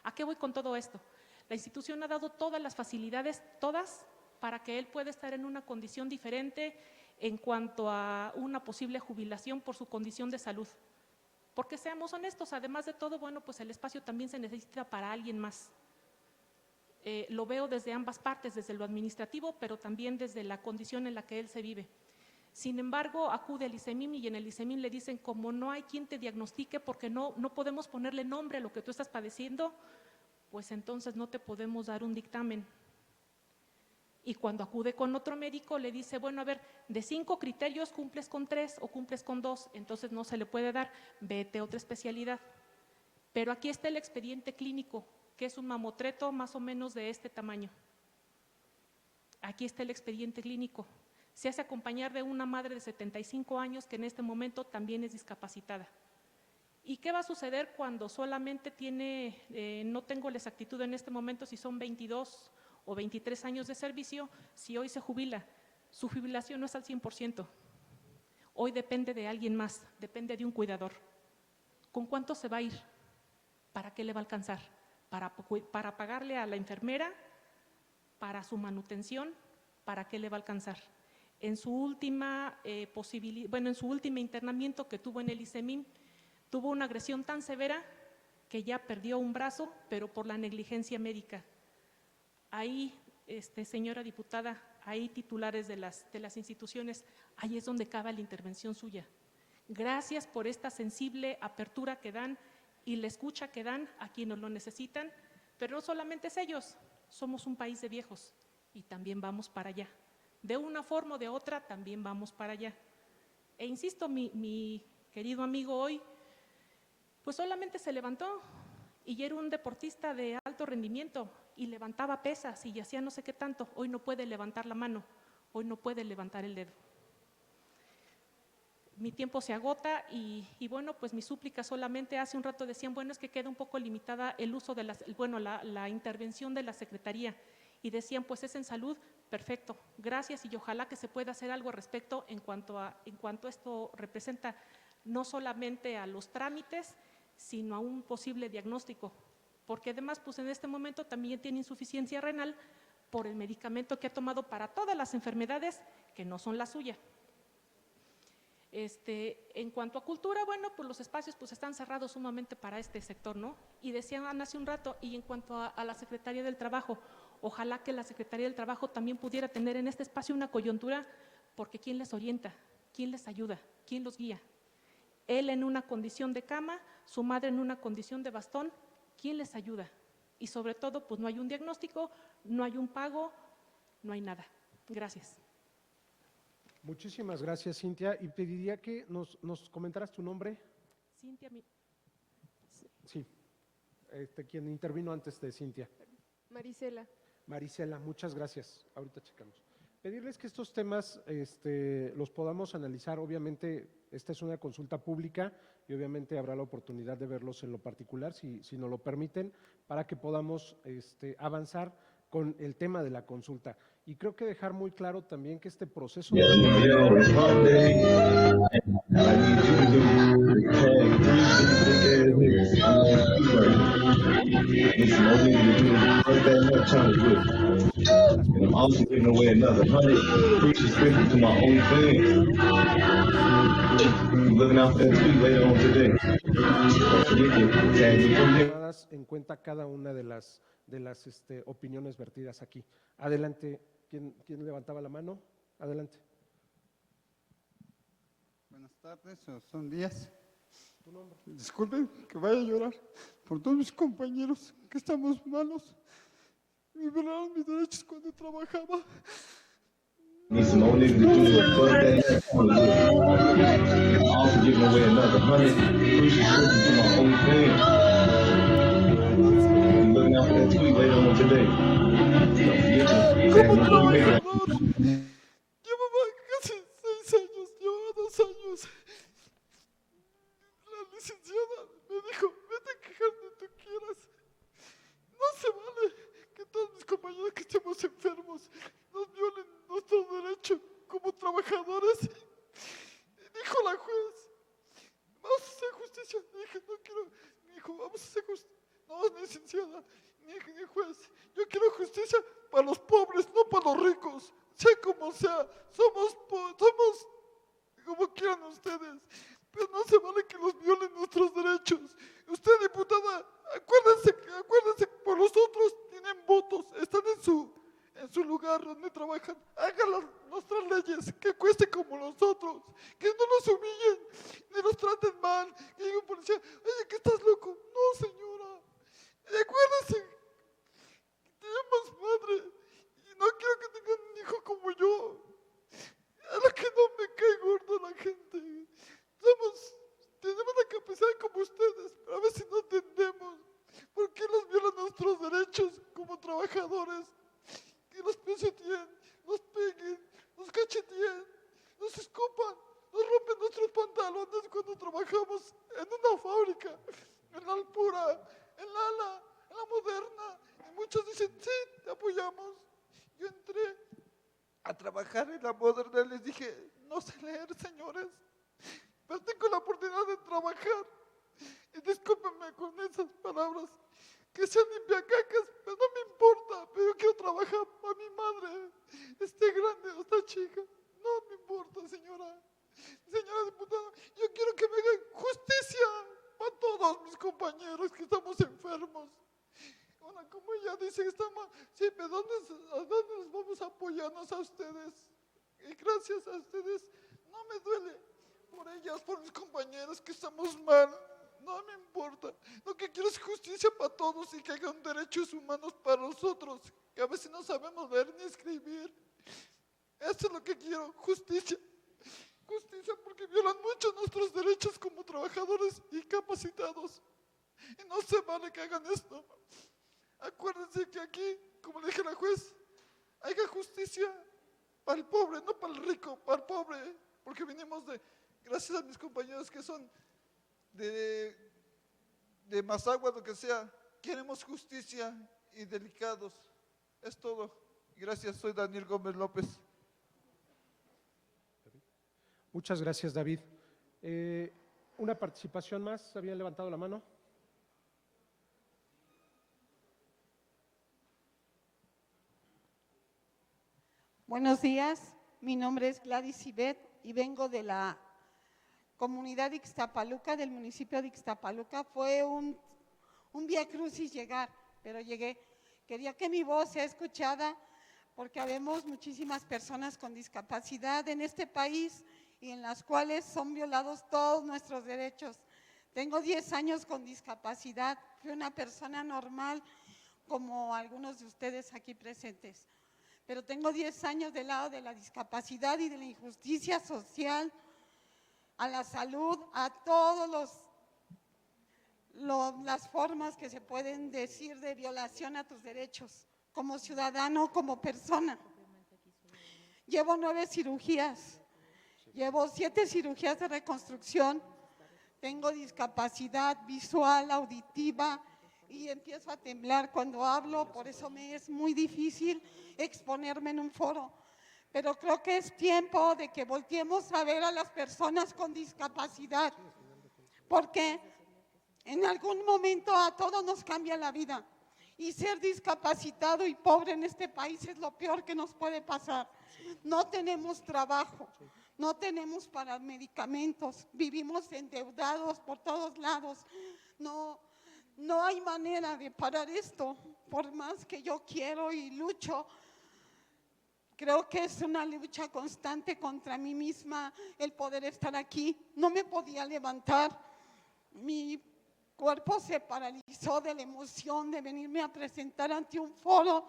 ¿A qué voy con todo esto? La institución ha dado todas las facilidades, todas, para que él pueda estar en una condición diferente en cuanto a una posible jubilación por su condición de salud. Porque seamos honestos, además de todo, bueno, pues el espacio también se necesita para alguien más. Lo veo desde ambas partes, desde lo administrativo, pero también desde la condición en la que él se vive. Sin embargo, acude al ICEMIM y en el ICEMIM le dicen, como no hay quien te diagnostique porque no podemos ponerle nombre a lo que tú estás padeciendo, pues entonces no te podemos dar un dictamen. Y cuando acude con otro médico le dice, bueno, a ver, de 5 criterios cumples con 3 o cumples con 2, entonces no se le puede dar, vete a otra especialidad. Pero aquí está el expediente clínico, que es un mamotreto más o menos de este tamaño. Aquí está el expediente clínico. Se hace acompañar de una madre de 75 años que en este momento también es discapacitada. ¿Y qué va a suceder cuando solamente tiene, no tengo la exactitud en este momento si son 22 o 23 años de servicio, si hoy se jubila? Su jubilación no es al 100%. Hoy depende de alguien más, depende de un cuidador. ¿Con cuánto se va a ir? ¿Para qué le va a alcanzar? Para pagarle a la enfermera, para su manutención, ¿para qué le va a alcanzar? En su última en su último internamiento que tuvo en el ICEMIM, tuvo una agresión tan severa que ya perdió un brazo, pero por la negligencia médica. Ahí, señora diputada, ahí titulares de las instituciones, ahí es donde cabe la intervención suya. Gracias por esta sensible apertura que dan y la escucha que dan a quienes lo necesitan, pero no solamente es ellos, somos un país de viejos y también vamos para allá. De una forma o de otra también vamos para allá. E insisto, mi querido amigo hoy, pues solamente se levantó y era un deportista de alto rendimiento y levantaba pesas y hacía no sé qué tanto. Hoy no puede levantar la mano, hoy no puede levantar el dedo. Mi tiempo se agota y bueno, pues mi súplica solamente, hace un rato decían, bueno, es que queda un poco limitada el uso de la intervención de la Secretaría. y decían, pues es en salud, perfecto, gracias, y ojalá que se pueda hacer algo al respecto en cuanto esto representa no solamente a los trámites, sino a un posible diagnóstico, porque además pues en este momento también tiene insuficiencia renal por el medicamento que ha tomado para todas las enfermedades que no son la suya. En cuanto a cultura, bueno, pues los espacios pues están cerrados sumamente para este sector, ¿no? Y decían hace un rato, y en cuanto a la Secretaría del Trabajo, ojalá que la Secretaría del Trabajo también pudiera tener en este espacio una coyuntura, porque ¿quién les orienta? ¿Quién les ayuda? ¿Quién los guía? Él en una condición de cama, su madre en una condición de bastón, ¿quién les ayuda? Y sobre todo, pues no hay un diagnóstico, no hay un pago, no hay nada. Gracias. Muchísimas gracias, Cintia. Y pediría que nos comentaras tu nombre. Cintia. Sí, quien intervino antes de Cintia. Marisela. Marisela, muchas gracias. Ahorita checamos. Pedirles que estos temas los podamos analizar. Obviamente, esta es una consulta pública y obviamente habrá la oportunidad de verlos en lo particular, si nos lo permiten, para que podamos avanzar con el tema de la consulta. Y creo que dejar muy claro también que este proceso en cuenta cada una de las opiniones vertidas aquí. Adelante, ¿quién levantaba la mano? Adelante. Buenas tardes, son días. ¿Tu nombre? Disculpen que vaya a llorar por todos mis compañeros que estamos malos. Me violaron mis derechos cuando trabajaba. Como trabajador, llevaba casi 6 años, llevaba 2 años. La licenciada me dijo, vete a quejar donde tú quieras. No se vale que todos mis compañeros que estemos enfermos nos violen nuestro derecho como trabajadores. Y dijo la juez, vamos a hacer justicia. Dije, no quiero. Me dijo, vamos a hacer justicia. No, licenciada, ni juez. Yo quiero justicia para los pobres, no para los ricos. Sea como sea, somos como quieran ustedes. Pero no se vale que nos violen nuestros derechos. Usted, diputada, acuérdense que por los otros tienen votos, están en su lugar donde trabajan. Hagan nuestras leyes, que cueste como los otros, que no nos humillen, ni nos traten mal. Que diga un policía, oye, ¿que estás loco? No, señora. Y acuérdense que tenemos madre y no quiero que tengan un hijo como yo. A la que no me cae gordo la gente. Tenemos la capacidad como ustedes, pero a veces no entendemos por qué nos violan nuestros derechos como trabajadores. Que nos pisoteen, nos peguen, nos cacheteen, nos escupan, nos rompen nuestros pantalones cuando trabajamos en una fábrica, en la Alpura, en la ALA, en la Moderna. Y muchos dicen, sí, te apoyamos. Yo entré a trabajar en la Moderna y les dije, no sé leer, señores, pero tengo la oportunidad de trabajar. Y discúlpenme con esas palabras, que sean limpiacacas, pero no me importa, pero yo quiero trabajar para mi madre, esté grande o esté chica, no me importa, señora diputada, yo quiero que me hagan justicia para todos mis compañeros que estamos enfermos. Bueno, como ella dice, estamos, sí, pero ¿a dónde nos vamos a apoyarnos a ustedes? Y gracias a ustedes, no me duele por ellas, por mis compañeros que estamos mal. No me importa. Lo que quiero es justicia para todos y que hagan derechos humanos para nosotros, que a veces no sabemos leer ni escribir. Eso es lo que quiero, justicia. Justicia porque violan mucho nuestros derechos como trabajadores y capacitados. Y no se vale que hagan esto. Acuérdense que aquí, como le dije a la juez, haya justicia para el pobre, no para el rico, para el pobre. Porque venimos gracias a mis compañeros que son de Mazagua, lo que sea, queremos justicia y delicados. Es todo. Gracias, soy Daniel Gómez López. Muchas gracias, David. ¿Una participación más? ¿Habían levantado la mano? Buenos días, mi nombre es Gladys Ibet y vengo de la comunidad de Ixtapaluca, del municipio de Ixtapaluca. Fue un viacrucis llegar, pero llegué. Quería que mi voz sea escuchada porque habemos muchísimas personas con discapacidad en este país y en las cuales son violados todos nuestros derechos. Tengo 10 años con discapacidad, fui una persona normal como algunos de ustedes aquí presentes, pero tengo 10 años del lado de la discapacidad y de la injusticia social, a la salud, a todas las formas que se pueden decir de violación a tus derechos, como ciudadano, como persona. Llevo 9 cirugías, llevo 7 cirugías de reconstrucción, tengo discapacidad visual, auditiva y empiezo a temblar cuando hablo, por eso me es muy difícil exponerme en un foro. Pero creo que es tiempo de que volteemos a ver a las personas con discapacidad, porque en algún momento a todos nos cambia la vida y ser discapacitado y pobre en este país es lo peor que nos puede pasar. No tenemos trabajo, no tenemos para medicamentos, vivimos endeudados por todos lados, no hay manera de parar esto, por más que yo quiero y lucho. Creo que es una lucha constante contra mí misma el poder estar aquí. No me podía levantar, mi cuerpo se paralizó de la emoción de venirme a presentar ante un foro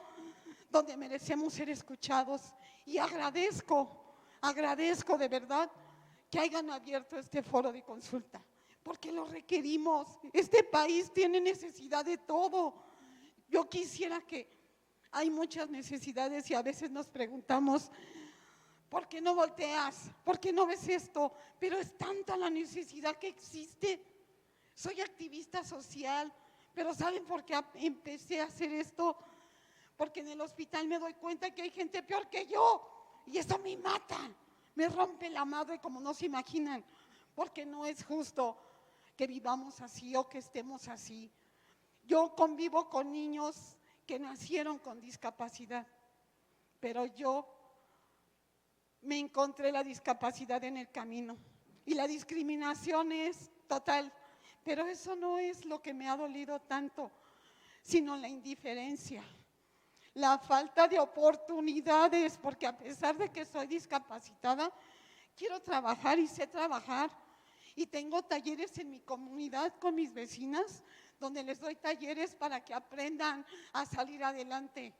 donde merecemos ser escuchados. Y agradezco de verdad que hayan abierto este foro de consulta, porque lo requerimos. Este país tiene necesidad de todo. Yo quisiera que hay muchas necesidades y a veces nos preguntamos, ¿por qué no volteas? ¿Por qué no ves esto? Pero es tanta la necesidad que existe. Soy activista social, pero ¿saben por qué empecé a hacer esto? Porque en el hospital me doy cuenta que hay gente peor que yo y eso me mata, me rompe la madre como no se imaginan, porque no es justo que vivamos así o que estemos así. Yo convivo con niños que nacieron con discapacidad, pero yo me encontré la discapacidad en el camino y la discriminación es total, pero eso no es lo que me ha dolido tanto, sino la indiferencia, la falta de oportunidades, porque a pesar de que soy discapacitada, quiero trabajar y sé trabajar y tengo talleres en mi comunidad con mis vecinas donde les doy talleres para que aprendan a salir adelante,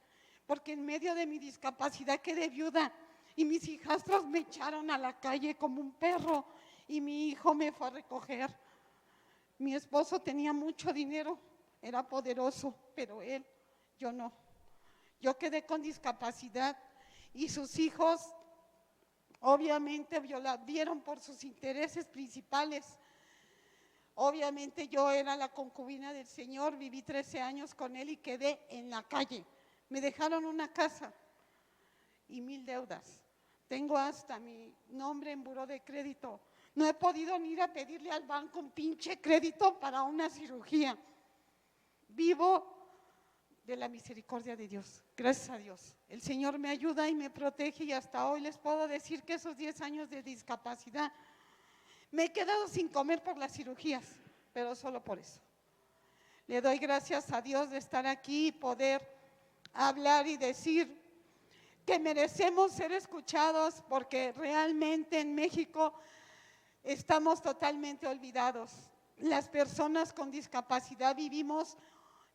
porque en medio de mi discapacidad quedé viuda y mis hijastros me echaron a la calle como un perro y mi hijo me fue a recoger. Mi esposo tenía mucho dinero, era poderoso, pero él, yo no. Yo quedé con discapacidad y sus hijos obviamente vieron por sus intereses principales. Obviamente yo era la concubina del Señor, viví 13 años con él y quedé en la calle. Me dejaron una casa y 1000 deudas. Tengo hasta mi nombre en buró de crédito. No he podido ni ir a pedirle al banco un pinche crédito para una cirugía. Vivo de la misericordia de Dios, gracias a Dios. El Señor me ayuda y me protege y hasta hoy les puedo decir que esos 10 años de discapacidad me he quedado sin comer por las cirugías, pero solo por eso. Le doy gracias a Dios de estar aquí y poder hablar y decir que merecemos ser escuchados porque realmente en México estamos totalmente olvidados. Las personas con discapacidad vivimos,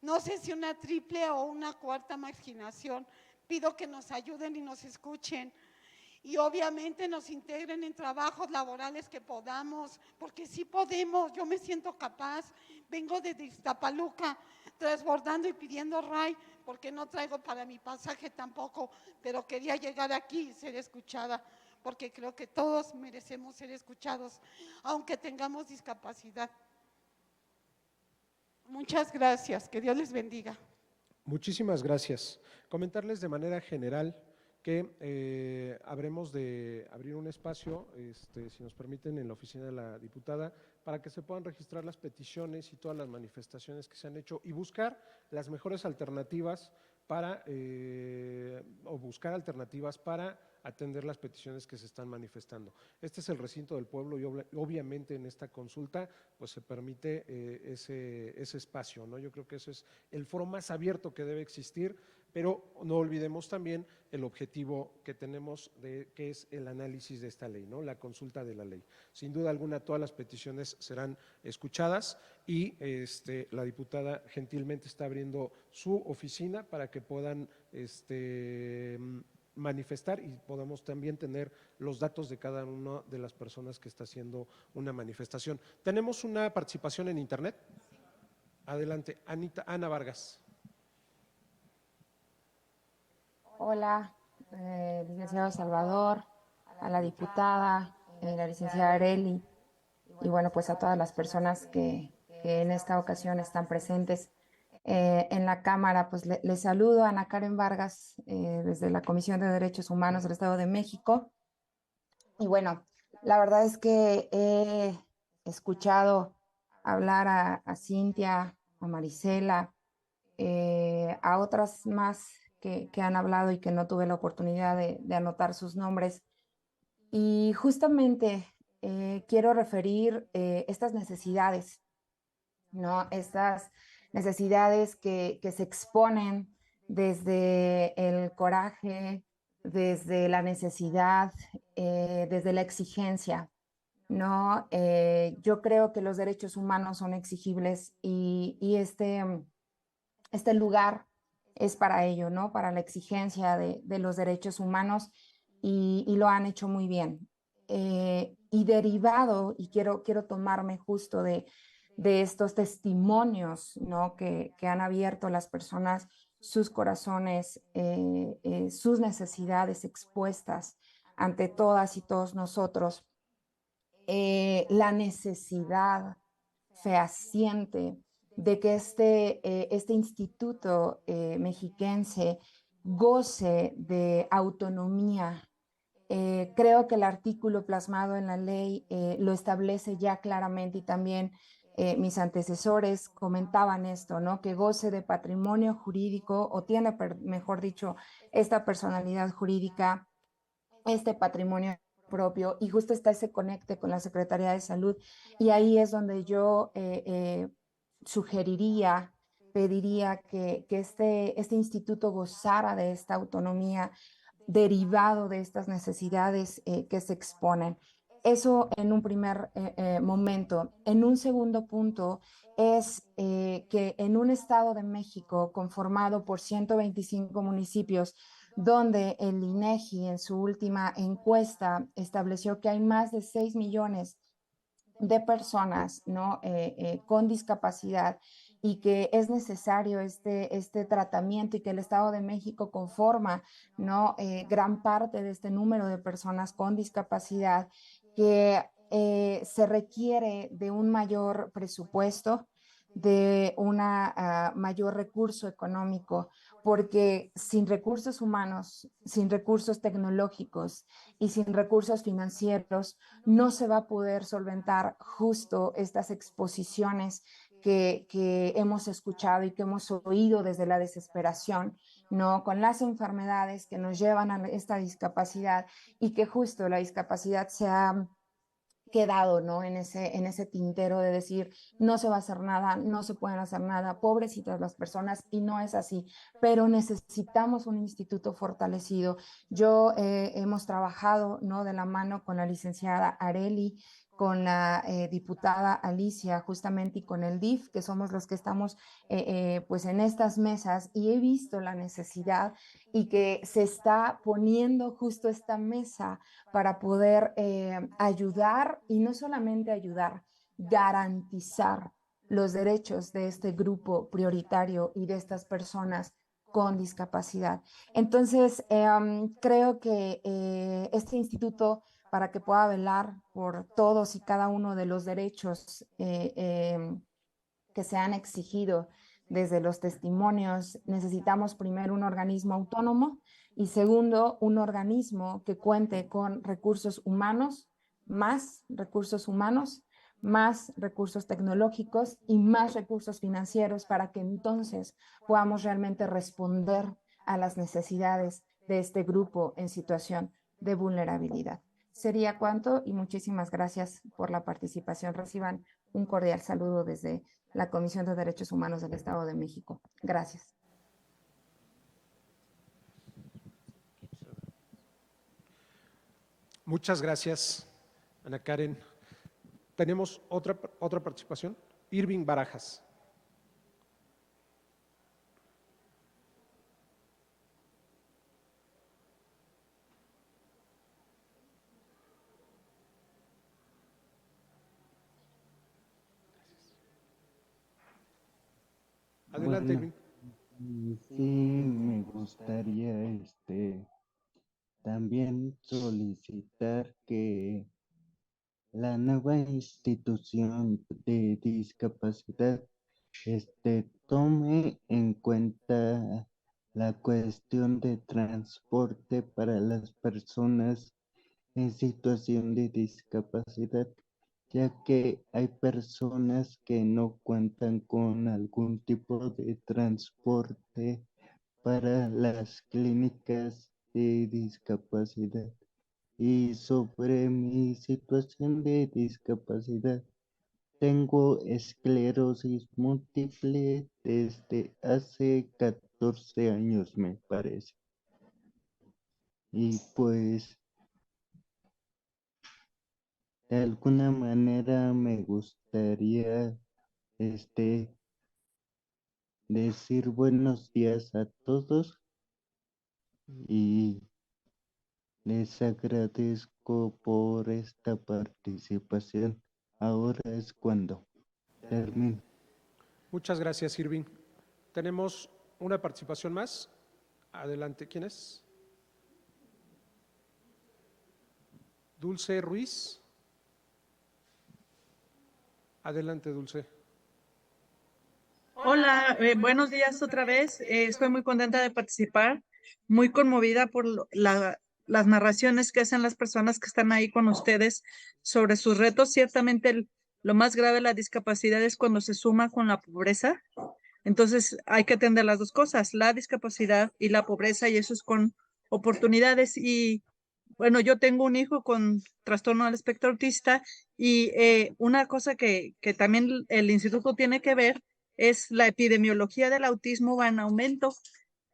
no sé si una triple o una cuarta marginación. Pido que nos ayuden y nos escuchen. Y obviamente nos integren en trabajos laborales que podamos, porque sí podemos, yo me siento capaz, vengo desde Ixtapaluca, transbordando y pidiendo ray, porque no traigo para mi pasaje tampoco, pero quería llegar aquí y ser escuchada, porque creo que todos merecemos ser escuchados, aunque tengamos discapacidad. Muchas gracias, que Dios les bendiga. Muchísimas gracias. Comentarles de manera general que habremos de abrir un espacio, si nos permiten, en la oficina de la diputada, para que se puedan registrar las peticiones y todas las manifestaciones que se han hecho y buscar las mejores alternativas para atender las peticiones que se están manifestando. Este es el recinto del pueblo y obviamente en esta consulta pues se permite ese espacio, ¿no? Yo creo que eso es el foro más abierto que debe existir, pero no olvidemos también el objetivo que tenemos, que es el análisis de esta ley, ¿no? La consulta de la ley. Sin duda alguna, todas las peticiones serán escuchadas y la diputada gentilmente está abriendo su oficina para que puedan manifestar y podamos también tener los datos de cada una de las personas que está haciendo una manifestación. ¿Tenemos una participación en internet? Adelante, Ana Vargas. Hola, licenciado Salvador, a la diputada, la licenciada Areli, y bueno, pues a todas las personas que en esta ocasión están presentes en la Cámara. Pues les saludo a Ana Karen Vargas desde la Comisión de Derechos Humanos del Estado de México. Y bueno, la verdad es que he escuchado hablar a Cintia, a Marisela, a otras más que han hablado y que no tuve la oportunidad de anotar sus nombres. Y justamente quiero referir estas necesidades, ¿no? Estas necesidades que se exponen desde el coraje, desde la necesidad, desde la exigencia, ¿no? Yo creo que los derechos humanos son exigibles y este lugar es para ello, ¿no? Para la exigencia de los derechos humanos y lo han hecho muy bien. Y derivado, y quiero tomarme justo de estos testimonios, ¿no? Que han abierto las personas sus corazones, sus necesidades expuestas ante todas y todos nosotros. La necesidad fehaciente de que este instituto mexiquense goce de autonomía. Creo que el artículo plasmado en la ley lo establece ya claramente y también mis antecesores comentaban esto, ¿no? Que goce de patrimonio jurídico o tiene, mejor dicho, esta personalidad jurídica, este patrimonio propio, y justo está ese conecte con la Secretaría de Salud, y ahí es donde yo sugeriría, pediría que este instituto gozara de esta autonomía derivado de estas necesidades que se exponen. Eso en un primer momento. En un segundo punto es que en un Estado de México conformado por 125 municipios, donde el INEGI en su última encuesta estableció que hay más de 6 millones de personas, ¿no? Con discapacidad, y que es necesario este tratamiento y que el Estado de México conforma, ¿no? Gran parte de este número de personas con discapacidad, que se requiere de un mayor presupuesto, de un mayor recurso económico, porque sin recursos humanos, sin recursos tecnológicos y sin recursos financieros, no se va a poder solventar justo estas exposiciones que hemos escuchado y que hemos oído desde la desesperación, ¿no? Con las enfermedades que nos llevan a esta discapacidad, y que justo la discapacidad se ha quedado, ¿no? En ese tintero de decir, no se va a hacer nada, no se pueden hacer nada, pobrecitas las personas, y no es así, pero necesitamos un instituto fortalecido. Hemos trabajado, ¿no? De la mano con la licenciada Areli, con la diputada Alicia, justamente, y con el DIF, que somos los que estamos pues en estas mesas, y he visto la necesidad y que se está poniendo justo esta mesa para poder ayudar, y no solamente ayudar, garantizar los derechos de este grupo prioritario y de estas personas con discapacidad. Entonces, creo que este instituto, para que pueda velar por todos y cada uno de los derechos que se han exigido desde los testimonios, necesitamos primero un organismo autónomo y segundo, un organismo que cuente con recursos humanos, más recursos tecnológicos y más recursos financieros para que entonces podamos realmente responder a las necesidades de este grupo en situación de vulnerabilidad. Sería cuanto y muchísimas gracias por la participación. Reciban un cordial saludo desde la Comisión de Derechos Humanos del Estado de México. Gracias. Muchas gracias, Ana Karen. Tenemos otra participación. Irving Barajas. Adelante, Bueno, Irving. sí me gustaría también solicitar que la nueva institución de discapacidad tome en cuenta la cuestión de transporte para las personas en situación de discapacidad, ya que hay personas que no cuentan con algún tipo de transporte para las clínicas de discapacidad. Y sobre mi situación de discapacidad, tengo esclerosis múltiple desde hace 14 años, me parece. Y pues, de alguna manera me gustaría, decir buenos días a todos y les agradezco por esta participación. Ahora es cuando termino. Muchas gracias, Irving. Tenemos una participación más. Adelante, ¿quién es? Dulce Ruiz. Adelante, Dulce. Hola, buenos días otra vez. Estoy muy contenta de participar, muy conmovida por las narraciones que hacen las personas que están ahí con ustedes sobre sus retos. Ciertamente lo más grave de la discapacidad es cuando se suma con la pobreza. Entonces hay que atender las dos cosas, la discapacidad y la pobreza, y eso es con oportunidades. Y bueno, yo tengo un hijo con trastorno del espectro autista y una cosa que también el instituto tiene que ver es la epidemiología del autismo va en aumento.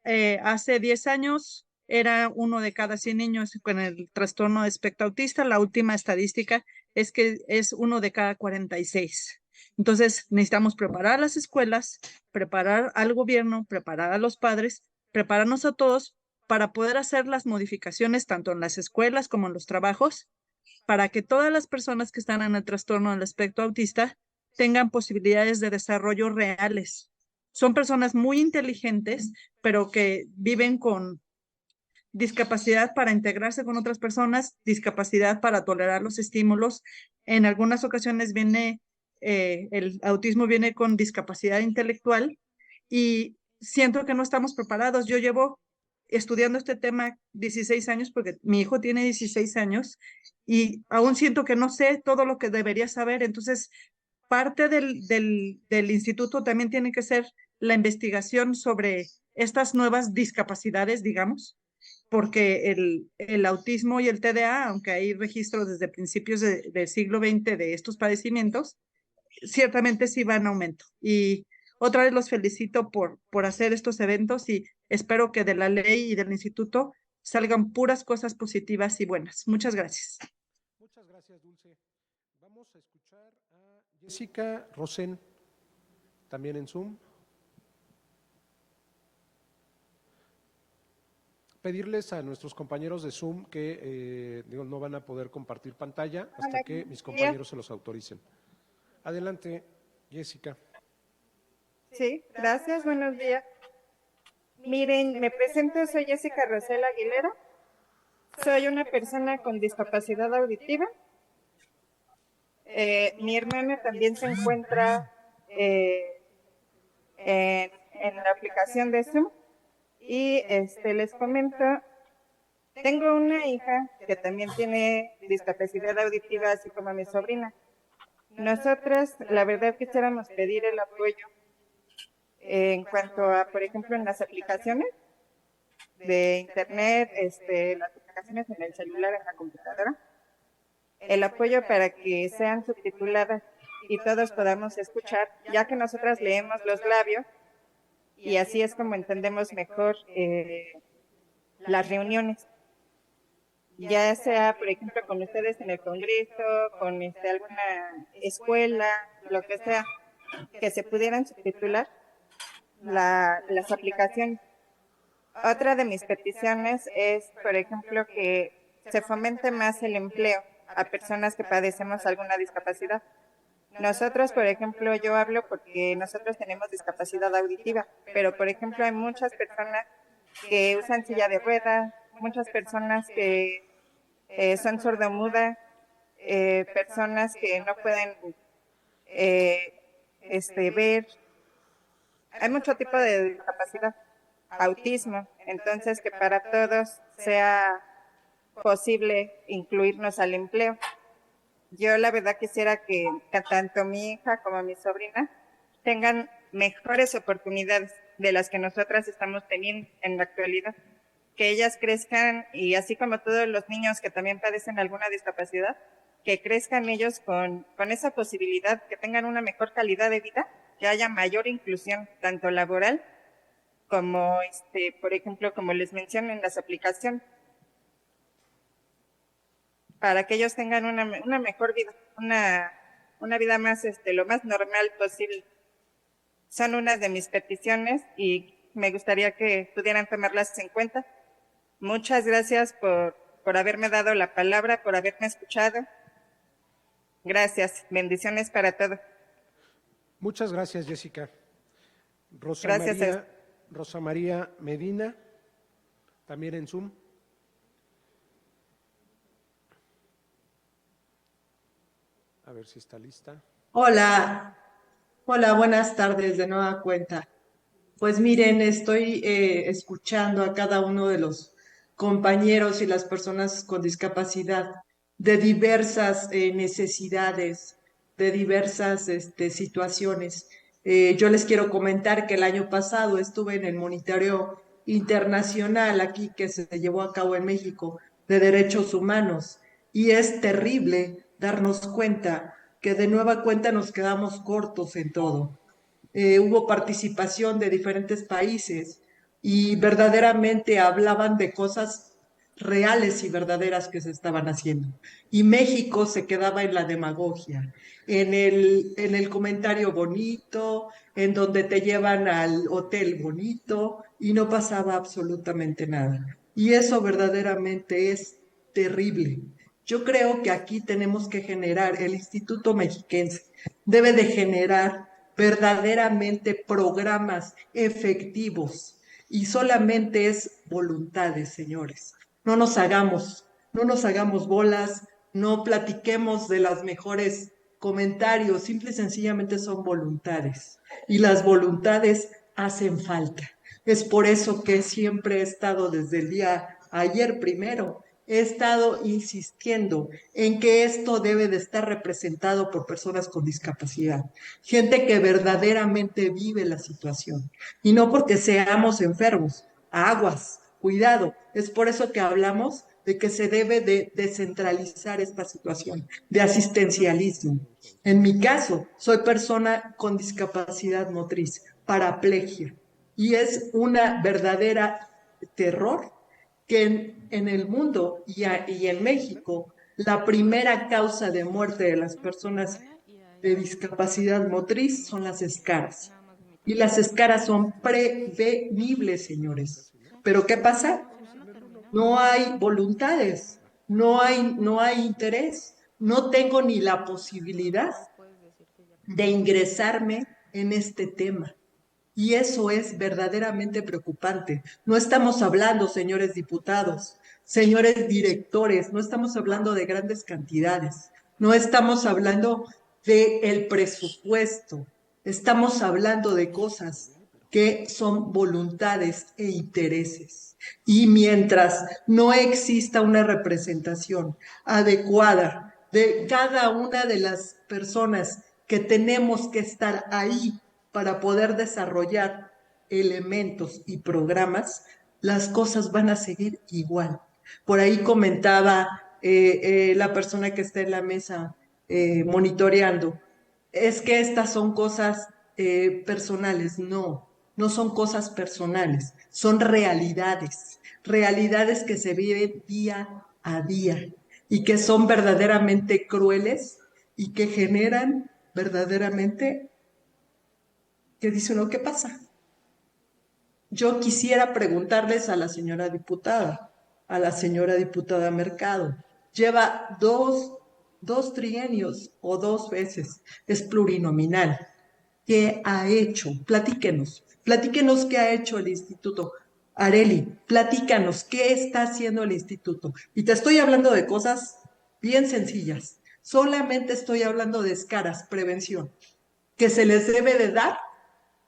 Hace 10 años era 1 de cada 100 niños con el trastorno de espectro autista. La última estadística es que es 1 de cada 46. Entonces necesitamos preparar a las escuelas, preparar al gobierno, preparar a los padres, prepararnos a todos para poder hacer las modificaciones tanto en las escuelas como en los trabajos, para que todas las personas que están en el trastorno del espectro autista tengan posibilidades de desarrollo reales. Son personas muy inteligentes, pero que viven con discapacidad para integrarse con otras personas, discapacidad para tolerar los estímulos. En algunas ocasiones el autismo viene con discapacidad intelectual y siento que no estamos preparados. Yo llevo estudiando este tema 16 años porque mi hijo tiene 16 años y aún siento que no sé todo lo que debería saber. Entonces, parte del instituto también tiene que ser la investigación sobre estas nuevas discapacidades, digamos, porque el autismo y el TDA, aunque hay registros desde principios del siglo XX de estos padecimientos, ciertamente sí va en aumento. Y otra vez los felicito por hacer estos eventos y espero que de la ley y del instituto salgan puras cosas positivas y buenas. Muchas gracias. Muchas gracias, Dulce. Vamos a escuchar a Jessica Rosen, también en Zoom. Pedirles a nuestros compañeros de Zoom que no van a poder compartir pantalla hasta que mis compañeros se los autoricen. Adelante, Jessica. Sí, gracias, buenos días. Miren, me presento, soy Jessica Rosel Aguilera. Soy una persona con discapacidad auditiva. Mi hermana también se encuentra en la aplicación de Zoom. Y les comento, tengo una hija que también tiene discapacidad auditiva, así como mi sobrina. Nosotros, la verdad, quisiéramos pedir el apoyo en cuanto a, por ejemplo, en las aplicaciones de internet, las aplicaciones en el celular, en la computadora, el apoyo para que sean subtituladas y todos podamos escuchar, ya que nosotras leemos los labios y así es como entendemos mejor las reuniones. Ya sea, por ejemplo, con ustedes en el Congreso, con alguna escuela, lo que sea, que se pudieran subtitular las aplicaciones. Otra de mis peticiones es, por ejemplo, que se fomente más el empleo a personas que padecemos alguna discapacidad. Nosotros, por ejemplo, yo hablo porque nosotros tenemos discapacidad auditiva, pero, por ejemplo, hay muchas personas que usan silla de ruedas, muchas personas que son sordomudas, personas que no pueden ver. Hay mucho tipo de discapacidad, autismo, entonces que para todos sea posible incluirnos al empleo. Yo la verdad quisiera que tanto mi hija como mi sobrina tengan mejores oportunidades de las que nosotras estamos teniendo en la actualidad. Que ellas crezcan, y así como todos los niños que también padecen alguna discapacidad, que crezcan ellos con esa posibilidad, que tengan una mejor calidad de vida, que haya mayor inclusión, tanto laboral como, por ejemplo, como les menciono en las aplicaciones, para que ellos tengan una mejor vida, una vida más, lo más normal posible. Son unas de mis peticiones y me gustaría que pudieran tomarlas en cuenta. Muchas gracias por haberme dado la palabra, por haberme escuchado. Gracias. Bendiciones para todos. Muchas gracias, Jessica. Gracias. Rosa María Medina, también en Zoom. A ver si está lista. Hola, buenas tardes de nueva cuenta. Pues miren, estoy escuchando a cada uno de los compañeros y las personas con discapacidad de diversas necesidades, de diversas situaciones. Yo les quiero comentar que el año pasado estuve en el monitoreo internacional aquí que se llevó a cabo en México de derechos humanos y es terrible darnos cuenta que de nueva cuenta nos quedamos cortos en todo. Hubo participación de diferentes países y verdaderamente hablaban de cosas reales y verdaderas que se estaban haciendo. Y México se quedaba en la demagogia, en el comentario bonito, en donde te llevan al hotel bonito y no pasaba absolutamente nada. Y eso verdaderamente es terrible. Yo creo que aquí tenemos que generar, el Instituto Mexiquense debe de generar verdaderamente programas efectivos y solamente es voluntades, señores. No nos hagamos bolas, no platiquemos de los mejores comentarios, simple y sencillamente son voluntades y las voluntades hacen falta. Es por eso que siempre he estado desde el día ayer primero, he estado insistiendo en que esto debe de estar representado por personas con discapacidad, gente que verdaderamente vive la situación y no porque seamos enfermos. Aguas, cuidado, es por eso que hablamos de que se debe de descentralizar esta situación de asistencialismo. En mi caso, soy persona con discapacidad motriz, paraplegia, y es una verdadera terror que en el mundo y en México la primera causa de muerte de las personas de discapacidad motriz son las escaras. Y las escaras son prevenibles, señores. ¿Pero qué pasa? No hay voluntades, no hay interés, no tengo ni la posibilidad de ingresarme en este tema. Y eso es verdaderamente preocupante. No estamos hablando, señores diputados, señores directores, no estamos hablando de grandes cantidades, no estamos hablando del presupuesto. Estamos hablando de cosas que son voluntades e intereses. Y mientras no exista una representación adecuada de cada una de las personas que tenemos que estar ahí para poder desarrollar elementos y programas, las cosas van a seguir igual. Por ahí comentaba la persona que está en la mesa monitoreando, es que estas son cosas personales. No, no son cosas personales, son realidades, realidades que se viven día a día y que son verdaderamente crueles y que generan verdaderamente, que dice uno, ¿qué pasa? Yo quisiera preguntarles a la señora diputada Mercado, lleva dos trienios o 2 veces, es plurinominal. ¿Qué ha hecho? Platíquenos qué ha hecho el instituto. Arely, platícanos qué está haciendo el instituto. Y te estoy hablando de cosas bien sencillas. Solamente estoy hablando de escaras, prevención, que se les debe de dar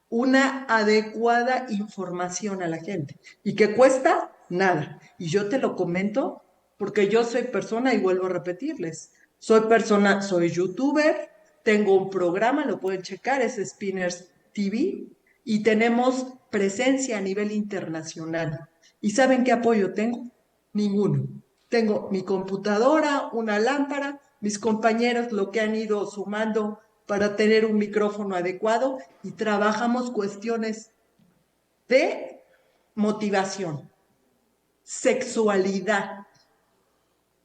una adecuada información a la gente y que cuesta nada. Y yo te lo comento porque yo soy persona y vuelvo a repetirles. Soy youtuber, tengo un programa, lo pueden checar, es Spinners TV y tenemos presencia a nivel internacional. ¿Y saben qué apoyo tengo? Ninguno. Tengo mi computadora, una lámpara, mis compañeros lo que han ido sumando para tener un micrófono adecuado y trabajamos cuestiones de motivación, sexualidad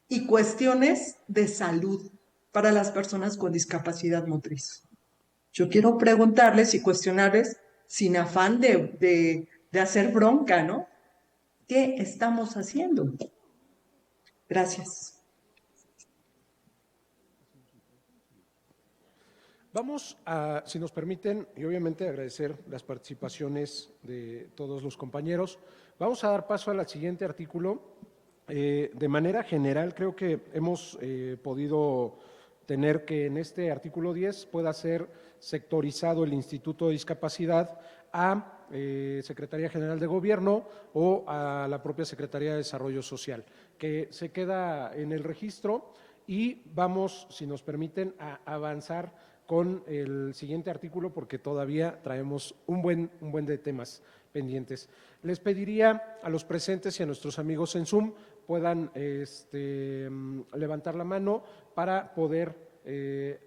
y cuestiones de salud para las personas con discapacidad motriz. Yo quiero preguntarles y cuestionarles sin afán de hacer bronca, ¿no? ¿Qué estamos haciendo? Gracias. Vamos a, si nos permiten, y obviamente agradecer las participaciones de todos los compañeros, vamos a dar paso al siguiente artículo. De manera general, creo que hemos podido tener que en este artículo 10 pueda ser sectorizado el Instituto de Discapacidad a Secretaría General de Gobierno o a la propia Secretaría de Desarrollo Social, que se queda en el registro y vamos, si nos permiten, a avanzar con el siguiente artículo porque todavía traemos un buen de temas pendientes. Les pediría a los presentes y a nuestros amigos en Zoom puedan levantar la mano para poder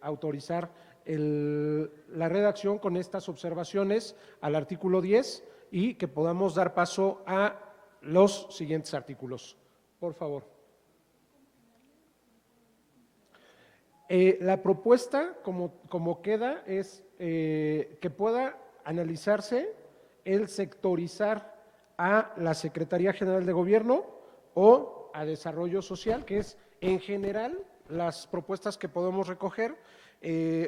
autorizar la redacción con estas observaciones al artículo 10 y que podamos dar paso a los siguientes artículos. Por favor. La propuesta, como queda, es que pueda analizarse el sectorizar a la Secretaría General de Gobierno o a Desarrollo Social, que es en general las propuestas que podemos recoger.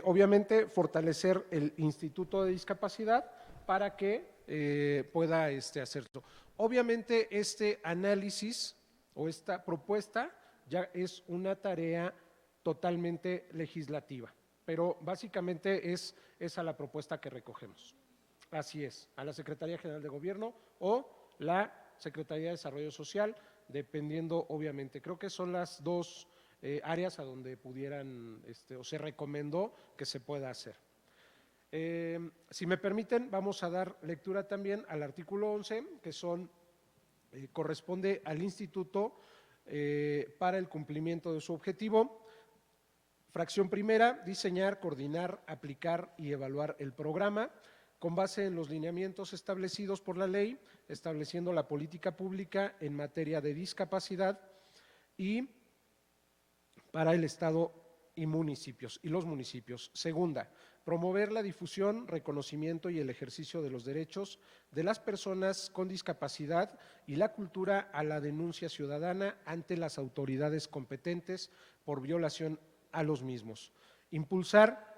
Obviamente, fortalecer el Instituto de Discapacidad para que pueda hacerlo. Obviamente, este análisis o esta propuesta ya es una tarea totalmente legislativa, pero básicamente es esa la propuesta que recogemos. Así es, a la Secretaría General de Gobierno o la Secretaría de Desarrollo Social, dependiendo obviamente. Creo que son las dos áreas a donde pudieran o se recomendó que se pueda hacer. Si me permiten, vamos a dar lectura también al artículo 11, que corresponde al Instituto para el cumplimiento de su objetivo. Fracción primera, diseñar, coordinar, aplicar y evaluar el programa con base en los lineamientos establecidos por la ley, estableciendo la política pública en materia de discapacidad y para el Estado y los municipios. Segunda, promover la difusión, reconocimiento y el ejercicio de los derechos de las personas con discapacidad y la cultura a la denuncia ciudadana ante las autoridades competentes por violación a los mismos. Impulsar,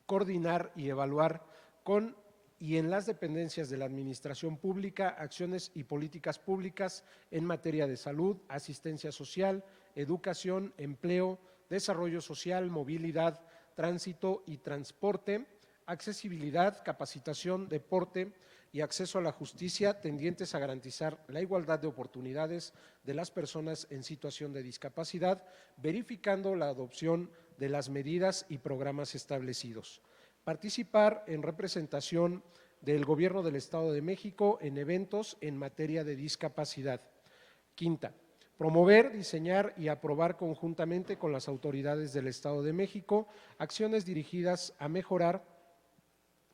coordinar y evaluar con y en las dependencias de la administración pública acciones y políticas públicas en materia de salud, asistencia social, educación, empleo, desarrollo social, movilidad, tránsito y transporte, accesibilidad, capacitación, deporte y acceso a la justicia tendientes a garantizar la igualdad de oportunidades de las personas en situación de discapacidad, verificando la adopción de las medidas y programas establecidos. Participar en representación del Gobierno del Estado de México en eventos en materia de discapacidad. Quinta, promover, diseñar y aprobar conjuntamente con las autoridades del Estado de México acciones dirigidas a mejorar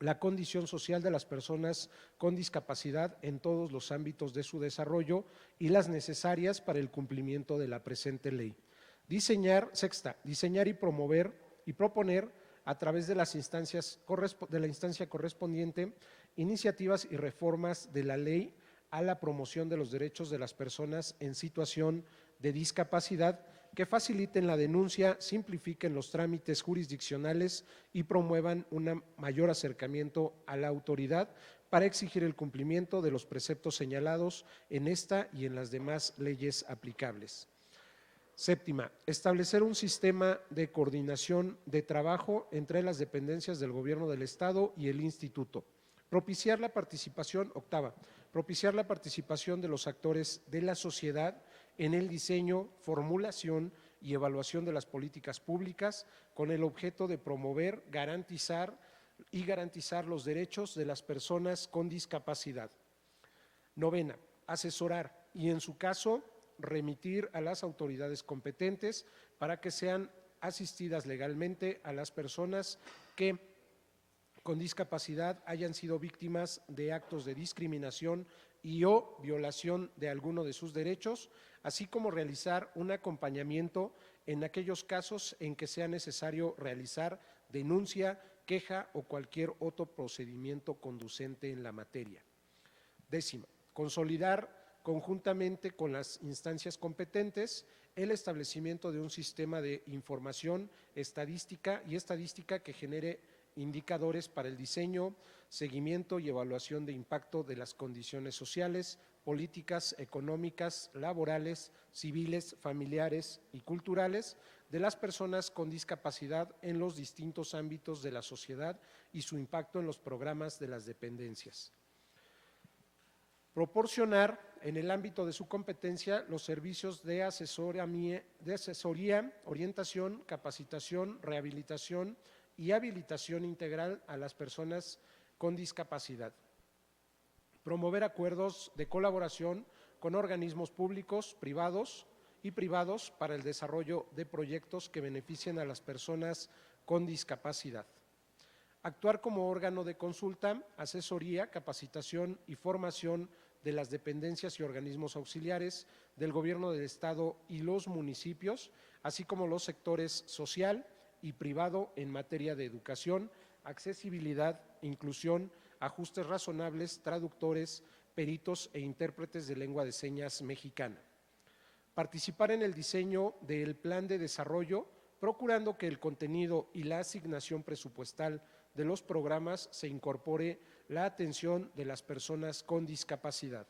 la condición social de las personas con discapacidad en todos los ámbitos de su desarrollo y las necesarias para el cumplimiento de la presente ley. Sexta, diseñar y promover y proponer a través de las instancias de la instancia correspondiente iniciativas y reformas de la ley a la promoción de los derechos de las personas en situación de discapacidad que faciliten la denuncia, simplifiquen los trámites jurisdiccionales y promuevan un mayor acercamiento a la autoridad para exigir el cumplimiento de los preceptos señalados en esta y en las demás leyes aplicables. Séptima, establecer un sistema de coordinación de trabajo entre las dependencias del Gobierno del Estado y el Instituto. Propiciar la participación, octava, propiciar la participación de los actores de la sociedad en el diseño, formulación y evaluación de las políticas públicas con el objeto de promover, garantizar los derechos de las personas con discapacidad. Novena, asesorar y en su caso remitir a las autoridades competentes para que sean asistidas legalmente a las personas que con discapacidad hayan sido víctimas de actos de discriminación y o violación de alguno de sus derechos, así como realizar un acompañamiento en aquellos casos en que sea necesario realizar denuncia, queja o cualquier otro procedimiento conducente en la materia. Décima, consolidar conjuntamente con las instancias competentes el establecimiento de un sistema de información estadística que genere indicadores para el diseño, seguimiento y evaluación de impacto de las condiciones sociales, políticas, económicas, laborales, civiles, familiares y culturales de las personas con discapacidad en los distintos ámbitos de la sociedad y su impacto en los programas de las dependencias. Proporcionar en el ámbito de su competencia los servicios de asesoría, orientación, capacitación, rehabilitación y habilitación integral a las personas con discapacidad. Promover acuerdos de colaboración con organismos públicos, privados para el desarrollo de proyectos que beneficien a las personas con discapacidad. Actuar como órgano de consulta, asesoría, capacitación y formación de las dependencias y organismos auxiliares del Gobierno del Estado y los municipios, así como los sectores social y privado en materia de educación, accesibilidad, inclusión, ajustes razonables, traductores, peritos e intérpretes de lengua de señas mexicana. Participar en el diseño del plan de desarrollo, procurando que el contenido y la asignación presupuestal de los programas se incorpore la atención de las personas con discapacidad.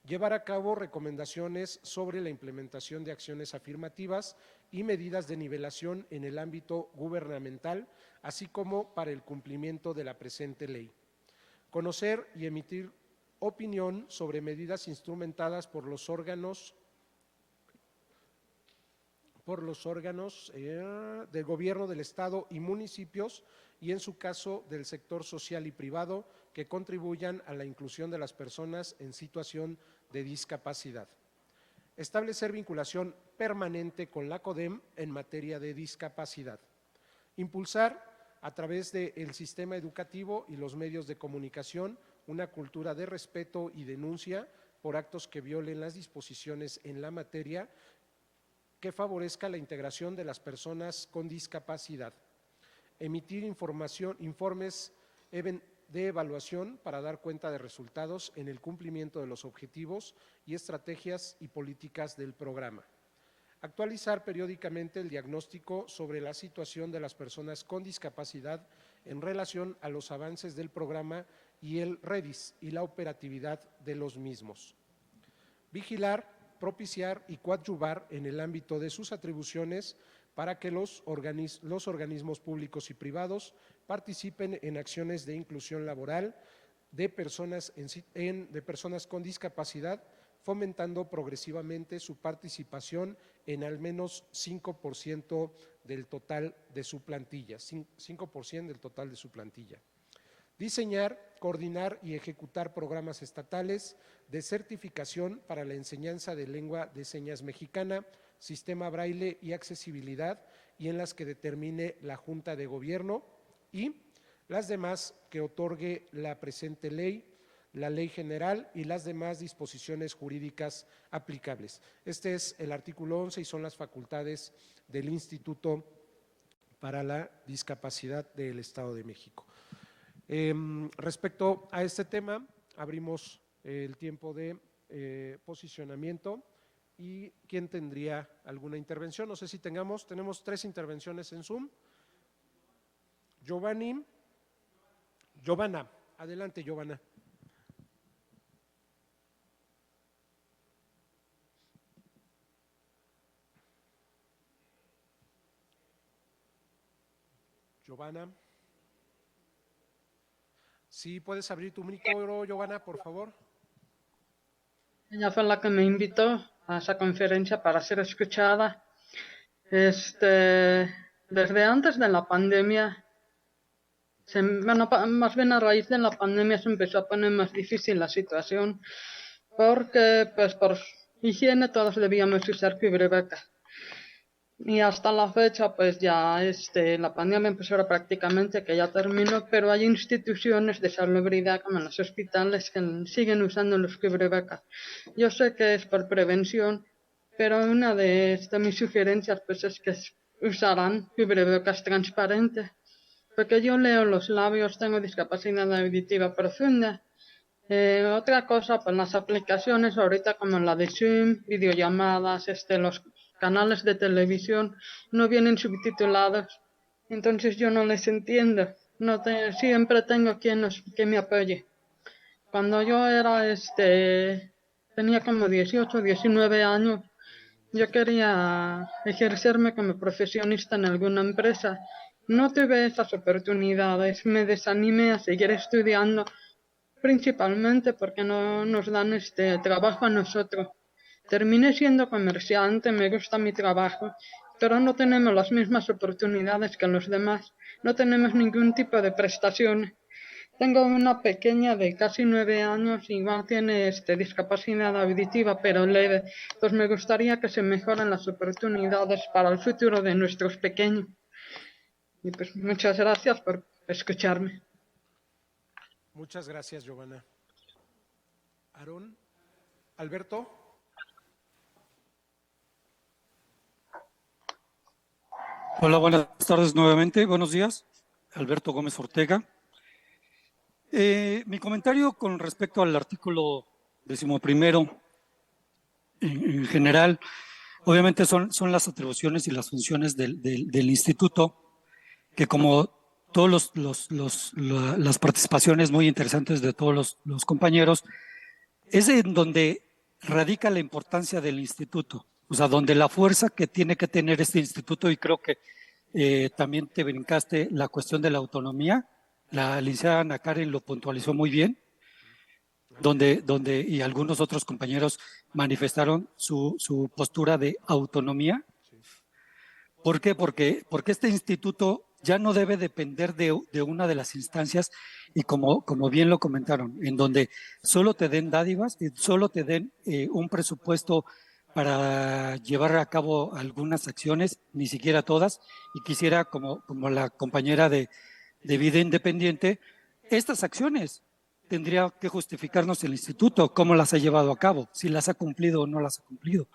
Llevar a cabo recomendaciones sobre la implementación de acciones afirmativas y medidas de nivelación en el ámbito gubernamental, así como para el cumplimiento de la presente ley. Conocer y emitir opinión sobre medidas instrumentadas por los órganos del Gobierno del Estado y municipios y, en su caso, del sector social y privado que contribuyan a la inclusión de las personas en situación de discapacidad. Establecer vinculación permanente con la CODEM en materia de discapacidad. Impulsar, a través del sistema educativo y los medios de comunicación, una cultura de respeto y denuncia por actos que violen las disposiciones en la materia que favorezca la integración de las personas con discapacidad. Emitir informes de evaluación para dar cuenta de resultados en el cumplimiento de los objetivos y estrategias y políticas del programa. Actualizar periódicamente el diagnóstico sobre la situación de las personas con discapacidad en relación a los avances del programa y el REDIS y la operatividad de los mismos. Vigilar propiciar y coadyuvar en el ámbito de sus atribuciones para que los organismos públicos y privados participen en acciones de inclusión laboral de personas con discapacidad, fomentando progresivamente su participación en al menos 5% del total de su plantilla. 5% del total de su plantilla. Diseñar, coordinar y ejecutar programas estatales de certificación para la enseñanza de lengua de señas mexicana, sistema braille y accesibilidad, y en las que determine la Junta de Gobierno, y las demás que otorgue la presente ley, la ley general y las demás disposiciones jurídicas aplicables. Este es el artículo 11 y son las facultades del Instituto para la Discapacidad del Estado de México. Respecto a este tema, abrimos el tiempo de posicionamiento. ¿Y quién tendría alguna intervención? No sé si tenemos 3 intervenciones en Zoom. Giovanna, adelante, Giovanna. Giovanna. Sí, puedes abrir tu micro, Giovanna, por favor. Ella fue la que me invitó a esa conferencia para ser escuchada. Desde antes de la pandemia, más bien a raíz de la pandemia se empezó a poner más difícil la situación, porque pues por higiene todos debíamos usar cubrebocas. Y hasta la fecha, pues ya la pandemia empezó ahora prácticamente, que ya terminó, pero hay instituciones de salubridad como en los hospitales que siguen usando los cubrebocas. Yo sé que es por prevención, pero una de mis sugerencias pues es que usarán cubrebocas transparentes, porque yo leo los labios, tengo discapacidad auditiva profunda. Otra cosa, pues las aplicaciones ahorita como la de Zoom, videollamadas, los canales de televisión no vienen subtitulados, entonces yo no les entiendo, siempre tengo quien me apoye. Cuando yo tenía como 18, 19 años, yo quería ejercerme como profesionista en alguna empresa. No tuve esas oportunidades, me desanimé a seguir estudiando, principalmente porque no nos dan trabajo a nosotros. Terminé siendo comerciante, me gusta mi trabajo, pero no tenemos las mismas oportunidades que los demás, no tenemos ningún tipo de prestación. Tengo una pequeña de casi 9 años, igual tiene discapacidad auditiva, pero leve, pues me gustaría que se mejoren las oportunidades para el futuro de nuestros pequeños. Y pues muchas gracias por escucharme. Muchas gracias, Giovanna. Aarón, Alberto. Hola, buenas tardes nuevamente. Buenos días. Alberto Gómez Ortega. Mi comentario con respecto al artículo 11, en general, obviamente son las atribuciones y las funciones del instituto, que como todas las participaciones muy interesantes de todos los compañeros, es en donde radica la importancia del instituto. O sea, donde la fuerza que tiene que tener este instituto, y creo que también te brincaste la cuestión de la autonomía, la licenciada Ana Karen lo puntualizó muy bien, donde y algunos otros compañeros manifestaron su postura de autonomía. ¿Por qué? Porque este instituto ya no debe depender de una de las instancias, y como bien lo comentaron, en donde solo te den dádivas, solo te den un presupuesto para llevar a cabo algunas acciones, ni siquiera todas, y quisiera, como la compañera de vida independiente, estas acciones tendría que justificarnos el instituto, cómo las ha llevado a cabo, si las ha cumplido o no las ha cumplido.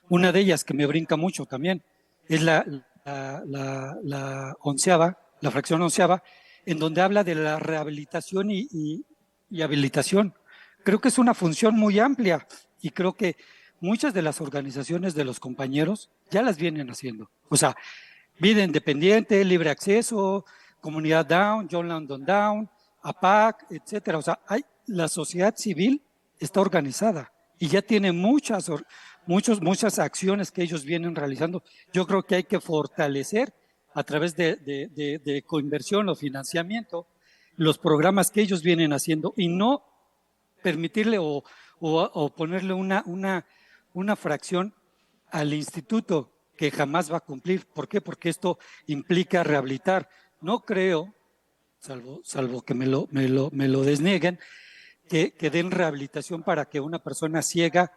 Una de ellas que me brinca mucho también es la fracción 11ª, en donde habla de la rehabilitación y habilitación. Creo que es una función muy amplia, y creo que muchas de las organizaciones de los compañeros ya las vienen haciendo. O sea, Vida Independiente, Libre Acceso, Comunidad Down, John Landon Down, APAC, etcétera. O sea, la sociedad civil está organizada y ya tiene muchas muchas acciones que ellos vienen realizando. Yo creo que hay que fortalecer a través de coinversión o financiamiento los programas que ellos vienen haciendo y no permitirle o ponerle una fracción al instituto que jamás va a cumplir. ¿Por qué? Porque esto implica rehabilitar. No creo, salvo que me lo desnieguen, que den rehabilitación para que una persona ciega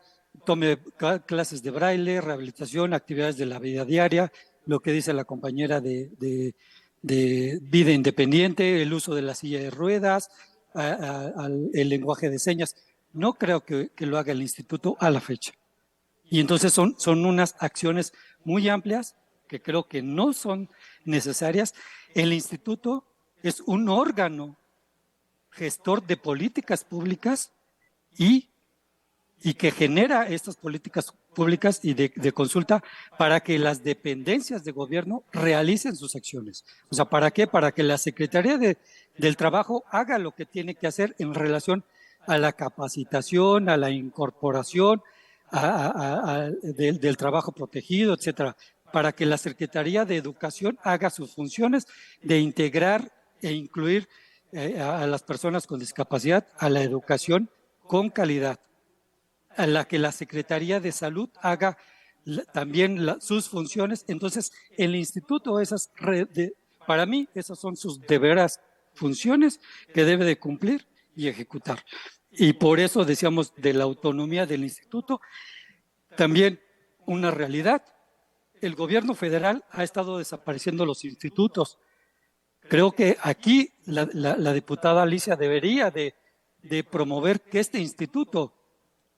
tome clases de braille, rehabilitación, actividades de la vida diaria, lo que dice la compañera de vida independiente, el uso de la silla de ruedas, el lenguaje de señas. No creo que lo haga el instituto a la fecha. Y entonces son unas acciones muy amplias que creo que no son necesarias. El instituto es un órgano gestor de políticas públicas y que genera estas políticas públicas y de consulta para que las dependencias de gobierno realicen sus acciones. O sea, ¿para qué? Para que la Secretaría del Trabajo haga lo que tiene que hacer en relación a la capacitación, a la incorporación del trabajo protegido, etcétera, para que la Secretaría de Educación haga sus funciones de integrar e incluir a las personas con discapacidad a la educación con calidad, a la que la Secretaría de Salud haga también sus funciones. Entonces, el instituto, para mí, esas son sus de veras funciones que debe de cumplir y ejecutar. Y por eso decíamos de la autonomía del instituto. También una realidad, el gobierno federal ha estado desapareciendo los institutos. Creo que aquí la diputada Alicia debería de promover que este instituto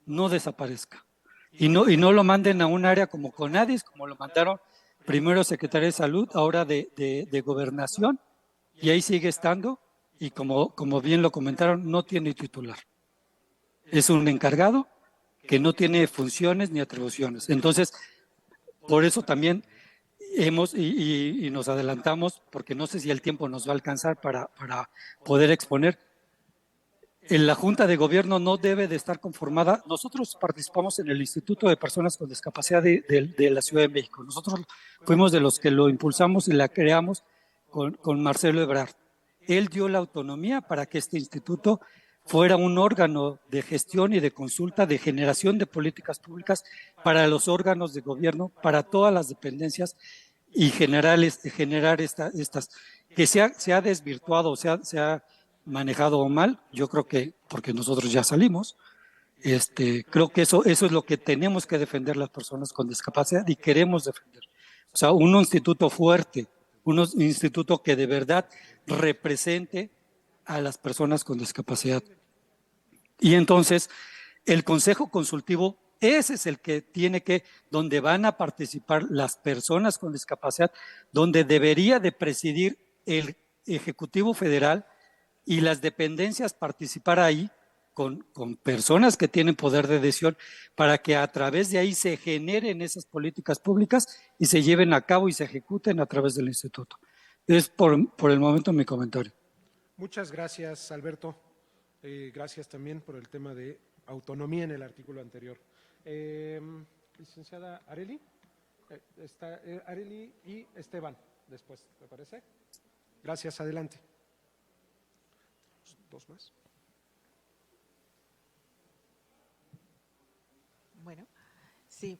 no desaparezca y no lo manden a un área como CONADIS, como lo mandaron primero Secretaría de Salud, ahora de Gobernación, y ahí sigue estando, y como bien lo comentaron, no tiene titular. Es un encargado que no tiene funciones ni atribuciones. Entonces, por eso también y nos adelantamos, porque no sé si el tiempo nos va a alcanzar para poder exponer. La Junta de Gobierno no debe de estar conformada. Nosotros participamos en el Instituto de Personas con Discapacidad de la Ciudad de México. Nosotros fuimos de los que lo impulsamos y la creamos con Marcelo Ebrard. Él dio la autonomía para que este instituto fuera un órgano de gestión y de consulta, de generación de políticas públicas para los órganos de gobierno, para todas las dependencias y generar estas, que se ha desvirtuado, se ha manejado mal. Yo creo que, porque nosotros ya salimos, creo que eso es lo que tenemos que defender las personas con discapacidad y queremos defender. O sea, un instituto fuerte, un instituto que de verdad represente a las personas con discapacidad. Y entonces, el Consejo Consultivo, ese es el que donde van a participar las personas con discapacidad, donde debería de presidir el Ejecutivo Federal y las dependencias participar ahí con personas que tienen poder de decisión para que a través de ahí se generen esas políticas públicas y se lleven a cabo y se ejecuten a través del instituto. Es por el momento mi comentario. Muchas gracias, Alberto. Gracias también por el tema de autonomía en el artículo anterior. Licenciada Areli, está Areli y Esteban después, ¿me parece? Gracias, adelante. Dos más. Bueno, sí,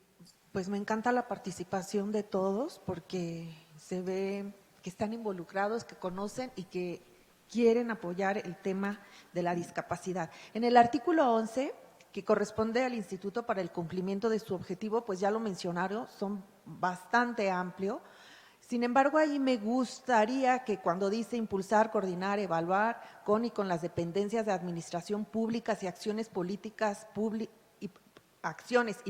pues me encanta la participación de todos porque se ve que están involucrados, que conocen y que quieren apoyar el tema de la discapacidad. En el artículo 11, que corresponde al Instituto para el cumplimiento de su objetivo, pues ya lo mencionaron, son bastante amplio. Sin embargo, ahí me gustaría que cuando dice impulsar, coordinar, evaluar con y con las dependencias de administración públicas y acciones y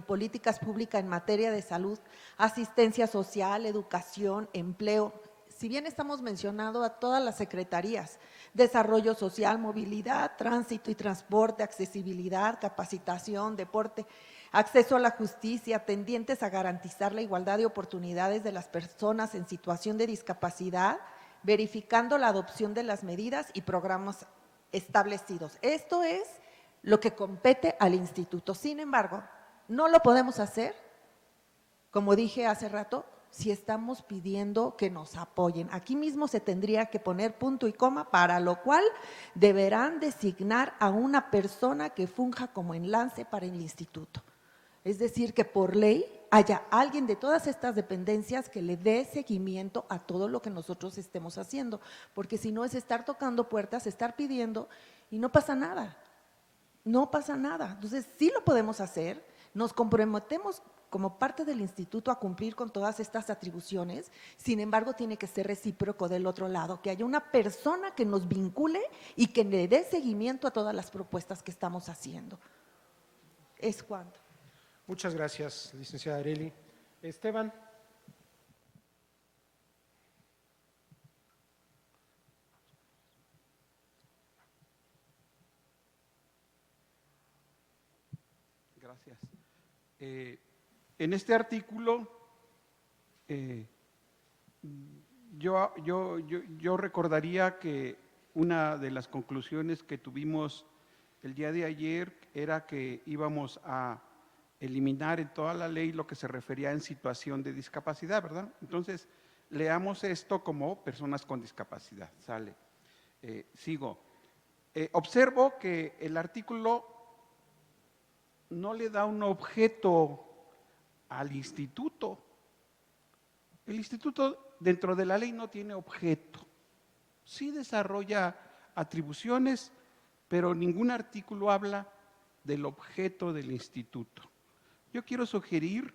políticas públicas en materia de salud, asistencia social, educación, empleo. Si bien estamos mencionando a todas las secretarías, desarrollo social, movilidad, tránsito y transporte, accesibilidad, capacitación, deporte, acceso a la justicia, tendientes a garantizar la igualdad de oportunidades de las personas en situación de discapacidad, verificando la adopción de las medidas y programas establecidos. Esto es lo que compete al instituto. Sin embargo, No lo podemos hacer, como dije hace rato, si estamos pidiendo que nos apoyen. Aquí mismo se tendría que poner punto y coma, para lo cual deberán designar a una persona que funja como enlace para el instituto. Es decir, que por ley haya alguien de todas estas dependencias que le dé seguimiento a todo lo que nosotros estemos haciendo, porque si no es estar tocando puertas, estar pidiendo y no pasa nada, no pasa nada. Entonces sí lo podemos hacer, nos comprometemos como parte del instituto a cumplir con todas estas atribuciones, sin embargo tiene que ser recíproco del otro lado, que haya una persona que nos vincule y que le dé seguimiento a todas las propuestas que estamos haciendo. Es cuanto. Muchas gracias, licenciada Arely. Esteban. Gracias. En este artículo, yo recordaría que una de las conclusiones que tuvimos el día de ayer era que íbamos a eliminar en toda la ley lo que se refería en situación de discapacidad, ¿verdad? Entonces, leamos esto como personas con discapacidad. Sale. Sigo. Observo que el artículo no le da un objeto al instituto. El instituto dentro de la ley no tiene objeto. Sí desarrolla atribuciones, pero ningún artículo habla del objeto del instituto. Yo quiero sugerir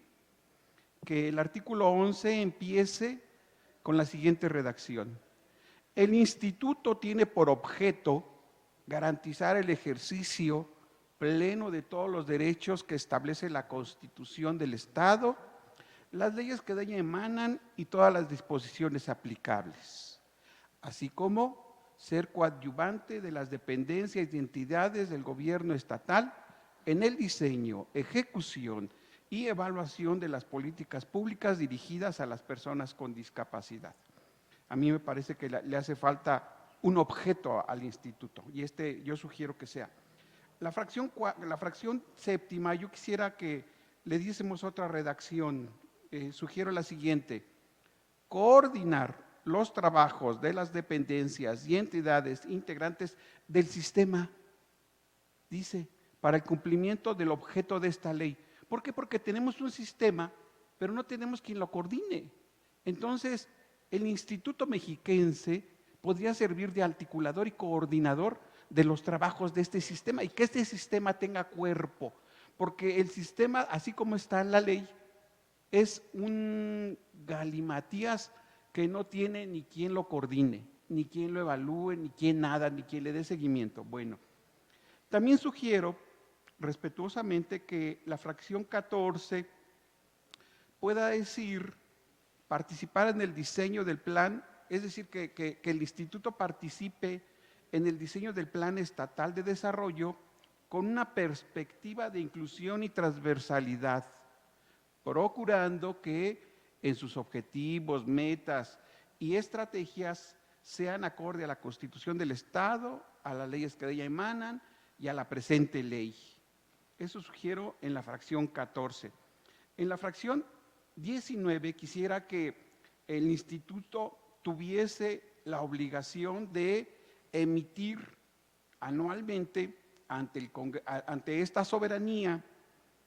que el artículo 11 empiece con la siguiente redacción. El instituto tiene por objeto garantizar el ejercicio pleno de todos los derechos que establece la Constitución del Estado, las leyes que de ella emanan y todas las disposiciones aplicables, así como ser coadyuvante de las dependencias y entidades del gobierno estatal en el diseño, ejecución y evaluación de las políticas públicas dirigidas a las personas con discapacidad. A mí me parece que le hace falta un objeto al instituto y yo sugiero que sea. La fracción séptima, yo quisiera que le diésemos otra redacción. Sugiero la siguiente: coordinar los trabajos de las dependencias y entidades integrantes del sistema, dice, para el cumplimiento del objeto de esta ley. ¿Por qué? Porque tenemos un sistema, pero no tenemos quien lo coordine. Entonces, el Instituto Mexiquense podría servir de articulador y coordinador de los trabajos de este sistema y que este sistema tenga cuerpo, porque el sistema, así como está en la ley, es un galimatías que no tiene ni quien lo coordine, ni quien lo evalúe, ni quien nada, ni quien le dé seguimiento. Bueno, también sugiero respetuosamente que la fracción 14 pueda decir participar en el diseño del plan, es decir, que el instituto participe en el diseño del plan estatal de desarrollo con una perspectiva de inclusión y transversalidad, procurando que en sus objetivos, metas y estrategias sean acorde a la Constitución del Estado, a las leyes que de ella emanan y a la presente ley. Eso sugiero en la fracción 14. En la fracción 19 quisiera que el instituto tuviese la obligación de emitir anualmente ante esta soberanía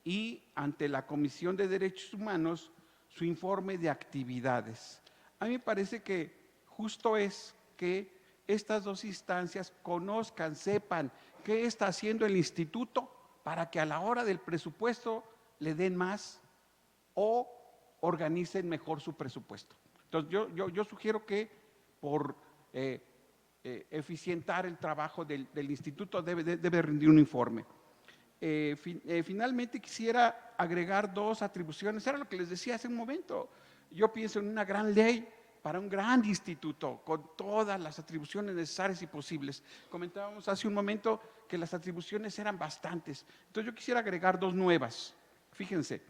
y ante la Comisión de Derechos Humanos su informe de actividades. A mí me parece que justo es que estas dos instancias conozcan, sepan qué está haciendo el instituto para que a la hora del presupuesto le den más o organicen mejor su presupuesto. Entonces yo sugiero que por eficientar el trabajo del instituto debe rendir un informe. Finalmente quisiera agregar dos atribuciones. Era lo que les decía hace un momento. Yo pienso en una gran ley para un gran instituto con todas las atribuciones necesarias y posibles. Comentábamos hace un momento que las atribuciones eran bastantes. Entonces yo quisiera agregar dos nuevas. Fíjense,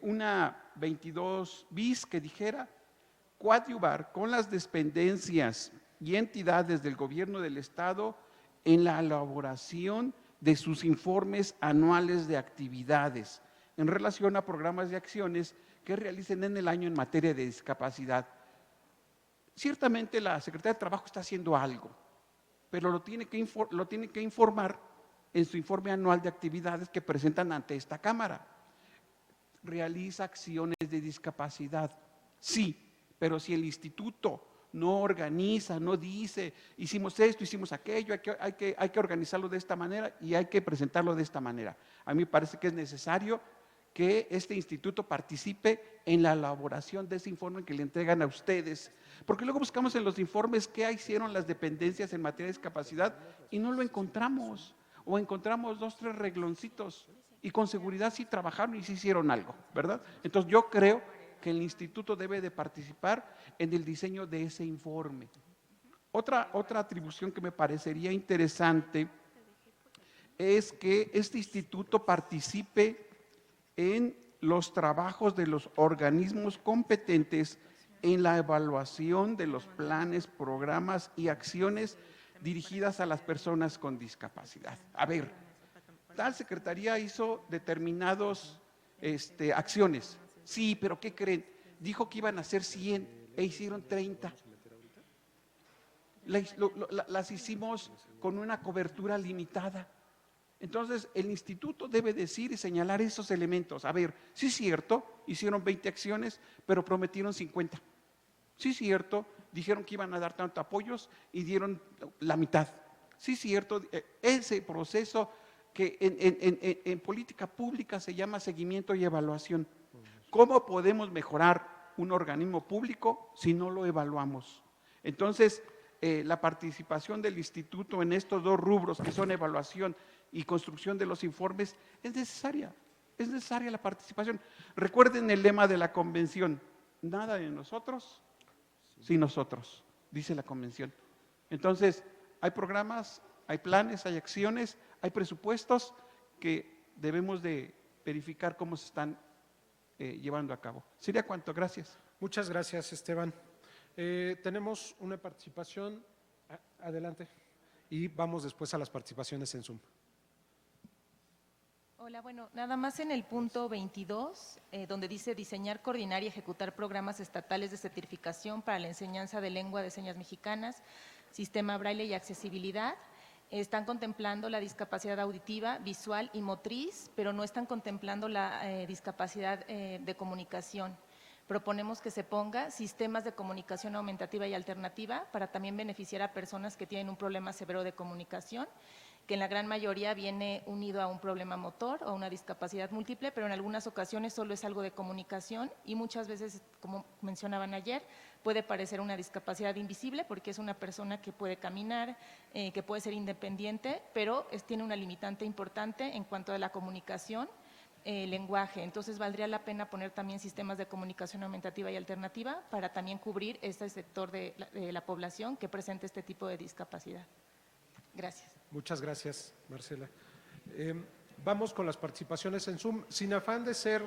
una 22 bis que dijera coadyuvar con las dependencias y entidades del gobierno del Estado en la elaboración de sus informes anuales de actividades en relación a programas y acciones que realicen en el año en materia de discapacidad. Ciertamente la Secretaría de Trabajo está haciendo algo, pero lo tiene que informar en su informe anual de actividades que presentan ante esta Cámara. Realiza acciones de discapacidad, sí, pero si el instituto no organiza, no dice, hicimos esto, hicimos aquello, hay que organizarlo de esta manera y hay que presentarlo de esta manera. A mí me parece que es necesario que este instituto participe en la elaboración de ese informe que le entregan a ustedes, porque luego buscamos en los informes qué hicieron las dependencias en materia de discapacidad y no lo encontramos, o encontramos 2, 3 regloncitos, y con seguridad sí trabajaron y sí hicieron algo, ¿verdad? Entonces yo creo que el instituto debe de participar en el diseño de ese informe. Otra atribución que me parecería interesante es que este instituto participe en los trabajos de los organismos competentes en la evaluación de los planes, programas y acciones dirigidas a las personas con discapacidad. A ver, tal secretaría hizo determinadas acciones. Sí, pero ¿qué creen? Dijo que iban a hacer 100 e hicieron 30. Las hicimos con una cobertura limitada. Entonces, el instituto debe decir y señalar esos elementos. A ver, sí es cierto, hicieron 20 acciones, pero prometieron 50. Sí es cierto, dijeron que iban a dar tantos apoyos y dieron la mitad. Sí es cierto, ese proceso que en política pública se llama seguimiento y evaluación. ¿Cómo podemos mejorar un organismo público si no lo evaluamos? Entonces, la participación del instituto en estos 2 rubros que son evaluación y construcción de los informes es necesaria la participación. Recuerden el lema de la convención: nada de nosotros sin nosotros, dice la convención. Entonces, hay programas, hay planes, hay acciones, hay presupuestos que debemos de verificar cómo se están llevando a cabo. ¿Sería cuánto? Gracias. Muchas gracias, Esteban. Tenemos una participación, adelante, y vamos después a las participaciones en Zoom. Hola, bueno, nada más en el punto 22, donde dice diseñar, coordinar y ejecutar programas estatales de certificación para la enseñanza de lengua de señas mexicanas, sistema braille y accesibilidad. Están contemplando la discapacidad auditiva, visual y motriz, pero no están contemplando la discapacidad de comunicación. Proponemos que se ponga sistemas de comunicación aumentativa y alternativa para también beneficiar a personas que tienen un problema severo de comunicación, que en la gran mayoría viene unido a un problema motor o una discapacidad múltiple, pero en algunas ocasiones solo es algo de comunicación y muchas veces, como mencionaban ayer, puede parecer una discapacidad invisible porque es una persona que puede caminar, que puede ser independiente, pero tiene una limitante importante en cuanto a la comunicación, lenguaje. Entonces valdría la pena poner también sistemas de comunicación aumentativa y alternativa para también cubrir este sector de la población que presenta este tipo de discapacidad. Gracias. Muchas gracias, Marcela. Vamos con las participaciones en Zoom, sin afán de ser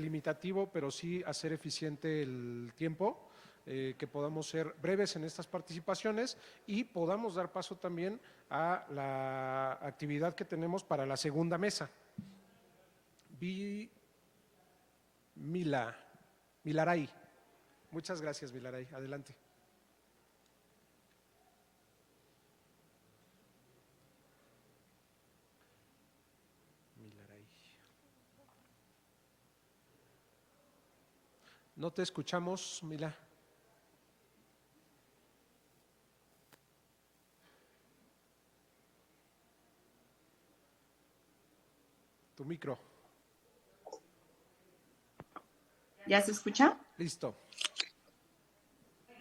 limitativo, pero sí hacer eficiente el tiempo, que podamos ser breves en estas participaciones y podamos dar paso también a la actividad que tenemos para la segunda mesa. Milaray. Muchas gracias, Milaray. Adelante. No te escuchamos, Mila. Tu micro. ¿Ya se escucha? Listo.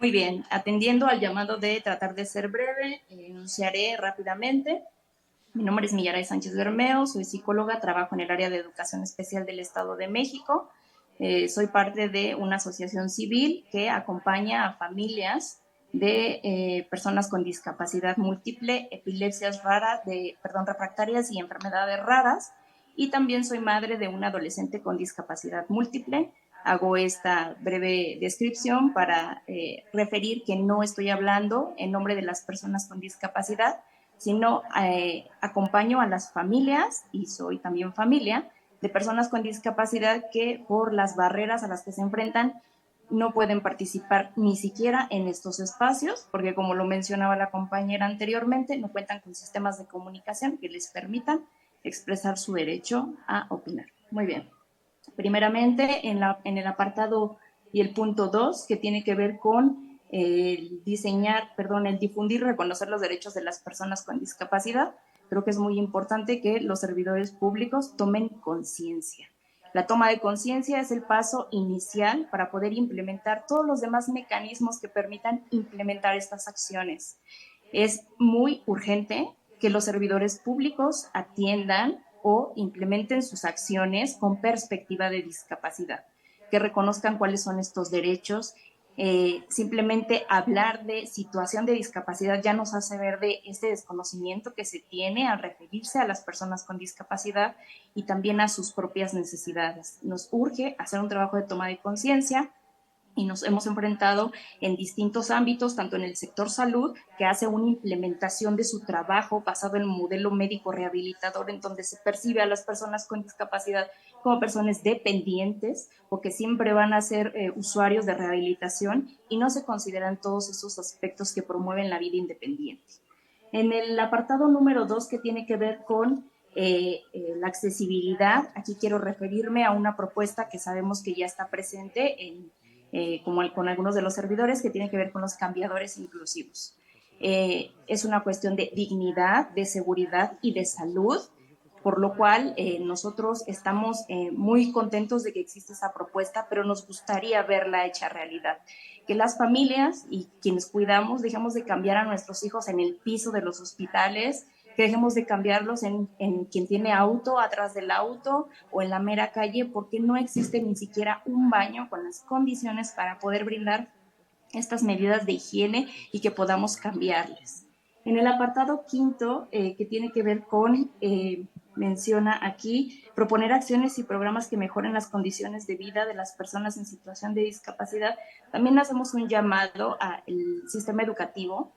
Muy bien, atendiendo al llamado de tratar de ser breve, enunciaré rápidamente. Mi nombre es Millaray Sánchez Bermeo, soy psicóloga, trabajo en el área de educación especial del Estado de México. Soy parte de una asociación civil que acompaña a familias de personas con discapacidad múltiple, epilepsias refractarias y enfermedades raras. Y también soy madre de un adolescente con discapacidad múltiple. Hago esta breve descripción para referir que no estoy hablando en nombre de las personas con discapacidad, sino acompaño a las familias, y soy también familia, de personas con discapacidad que por las barreras a las que se enfrentan no pueden participar ni siquiera en estos espacios, porque como lo mencionaba la compañera anteriormente, no cuentan con sistemas de comunicación que les permitan expresar su derecho a opinar. Muy bien. Primeramente, en el apartado y el punto 2, que tiene que ver con el difundir y reconocer los derechos de las personas con discapacidad, creo que es muy importante que los servidores públicos tomen conciencia. La toma de conciencia es el paso inicial para poder implementar todos los demás mecanismos que permitan implementar estas acciones. Es muy urgente que los servidores públicos atiendan o implementen sus acciones con perspectiva de discapacidad, que reconozcan cuáles son estos derechos. Simplemente hablar de situación de discapacidad ya nos hace ver de este desconocimiento que se tiene al referirse a las personas con discapacidad y también a sus propias necesidades. Nos urge hacer un trabajo de toma de conciencia y nos hemos enfrentado en distintos ámbitos, tanto en el sector salud, que hace una implementación de su trabajo basado en el modelo médico rehabilitador, en donde se percibe a las personas con discapacidad como personas dependientes o que siempre van a ser usuarios de rehabilitación y no se consideran todos esos aspectos que promueven la vida independiente. En el apartado número 2, que tiene que ver con la accesibilidad, aquí quiero referirme a una propuesta que sabemos que ya está presente con algunos de los servidores, que tiene que ver con los cambiadores inclusivos. Es una cuestión de dignidad, de seguridad y de salud, por lo cual nosotros estamos muy contentos de que existe esa propuesta, pero nos gustaría verla hecha realidad. Que las familias y quienes cuidamos dejemos de cambiar a nuestros hijos en el piso de los hospitales, que dejemos de cambiarlos en quien tiene auto, atrás del auto o en la mera calle, porque no existe ni siquiera un baño con las condiciones para poder brindar estas medidas de higiene y que podamos cambiarles. En el apartado 5, que tiene que ver con, menciona aquí, proponer acciones y programas que mejoren las condiciones de vida de las personas en situación de discapacidad, también hacemos un llamado al sistema educativo.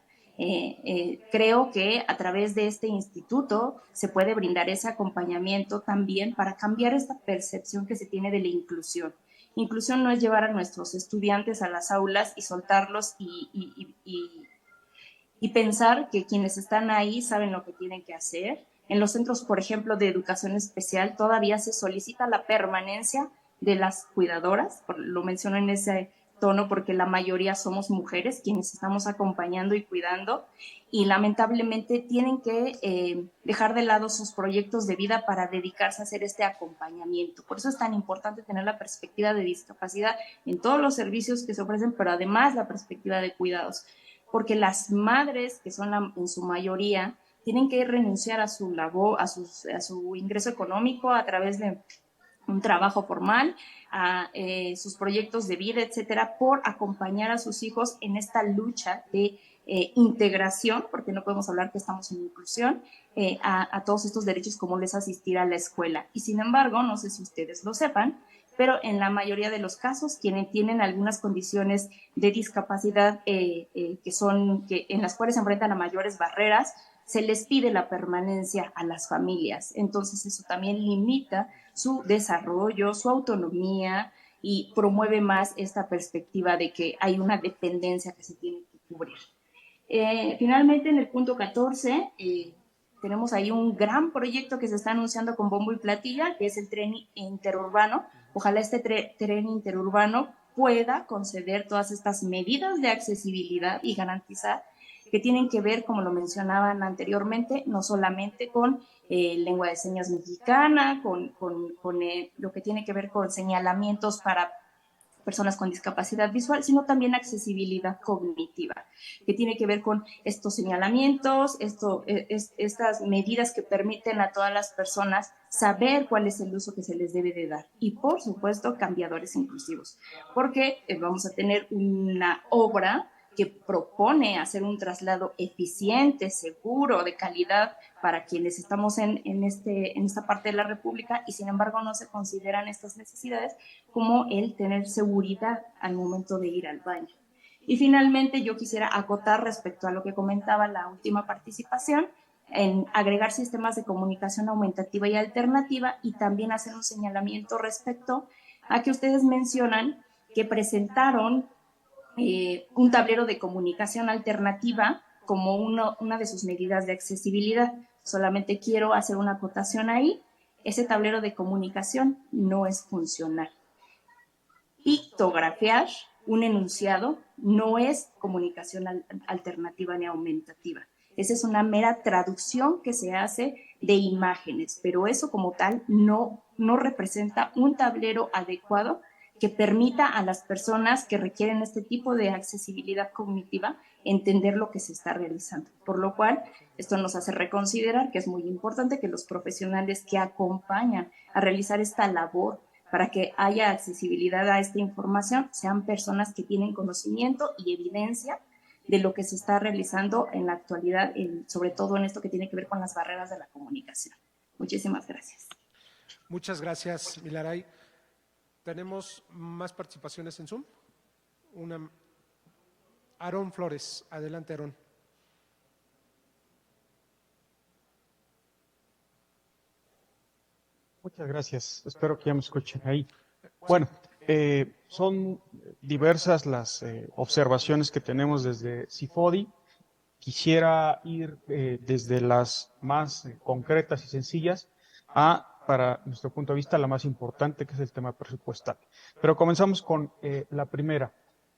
Creo que a través de este instituto se puede brindar ese acompañamiento también para cambiar esta percepción que se tiene de la inclusión. Inclusión no es llevar a nuestros estudiantes a las aulas y soltarlos y pensar que quienes están ahí saben lo que tienen que hacer. En los centros, por ejemplo, de educación especial, todavía se solicita la permanencia de las cuidadoras, lo menciono en ese tono porque la mayoría somos mujeres quienes estamos acompañando y cuidando, y lamentablemente tienen que dejar de lado sus proyectos de vida para dedicarse a hacer este acompañamiento. Por eso es tan importante tener la perspectiva de discapacidad en todos los servicios que se ofrecen, pero además la perspectiva de cuidados, porque las madres, que son en su mayoría, tienen que renunciar a su labor, a su ingreso económico a través de un trabajo formal, a sus proyectos de vida, etcétera, por acompañar a sus hijos en esta lucha de integración, porque no podemos hablar que estamos en inclusión, a todos estos derechos como es asistir a la escuela. Y sin embargo, no sé si ustedes lo sepan, pero en la mayoría de los casos, quienes tienen algunas condiciones de discapacidad en las cuales se enfrentan a mayores barreras, se les pide la permanencia a las familias. Entonces eso también limita su desarrollo, su autonomía y promueve más esta perspectiva de que hay una dependencia que se tiene que cubrir. Finalmente, en el punto 14, tenemos ahí un gran proyecto que se está anunciando con bombo y platilla, que es el tren interurbano. Ojalá este tren interurbano pueda conceder todas estas medidas de accesibilidad y garantizar que tienen que ver, como lo mencionaban anteriormente, no solamente con lengua de señas mexicana, con lo que tiene que ver con señalamientos para personas con discapacidad visual, sino también accesibilidad cognitiva, que tiene que ver con estos señalamientos, estas medidas que permiten a todas las personas saber cuál es el uso que se les debe de dar. Y por supuesto, cambiadores inclusivos, porque vamos a tener una obra que propone hacer un traslado eficiente, seguro, de calidad para quienes estamos en esta parte de la República, y sin embargo no se consideran estas necesidades como el tener seguridad al momento de ir al baño. Y finalmente yo quisiera acotar respecto a lo que comentaba la última participación, en agregar sistemas de comunicación aumentativa y alternativa, y también hacer un señalamiento respecto a que ustedes mencionan que presentaron un tablero de comunicación alternativa como una de sus medidas de accesibilidad. Solamente quiero hacer una acotación ahí. Ese tablero de comunicación no es funcional. Pictografiar un enunciado no es comunicación alternativa ni aumentativa. Esa es una mera traducción que se hace de imágenes, pero eso como tal no representa un tablero adecuado que permita a las personas que requieren este tipo de accesibilidad cognitiva entender lo que se está realizando. Por lo cual, esto nos hace reconsiderar que es muy importante que los profesionales que acompañan a realizar esta labor para que haya accesibilidad a esta información sean personas que tienen conocimiento y evidencia de lo que se está realizando en la actualidad, sobre todo en esto que tiene que ver con las barreras de la comunicación. Muchísimas gracias. Muchas gracias, Milaray. ¿Tenemos más participaciones en Zoom? Aarón Flores. Adelante, Aarón. Muchas gracias. Espero que ya me escuchen ahí. Bueno, son diversas las observaciones que tenemos desde CIFODI. Quisiera ir desde las más concretas y sencillas para nuestro punto de vista, la más importante, que es el tema presupuestal. Pero comenzamos con la primera.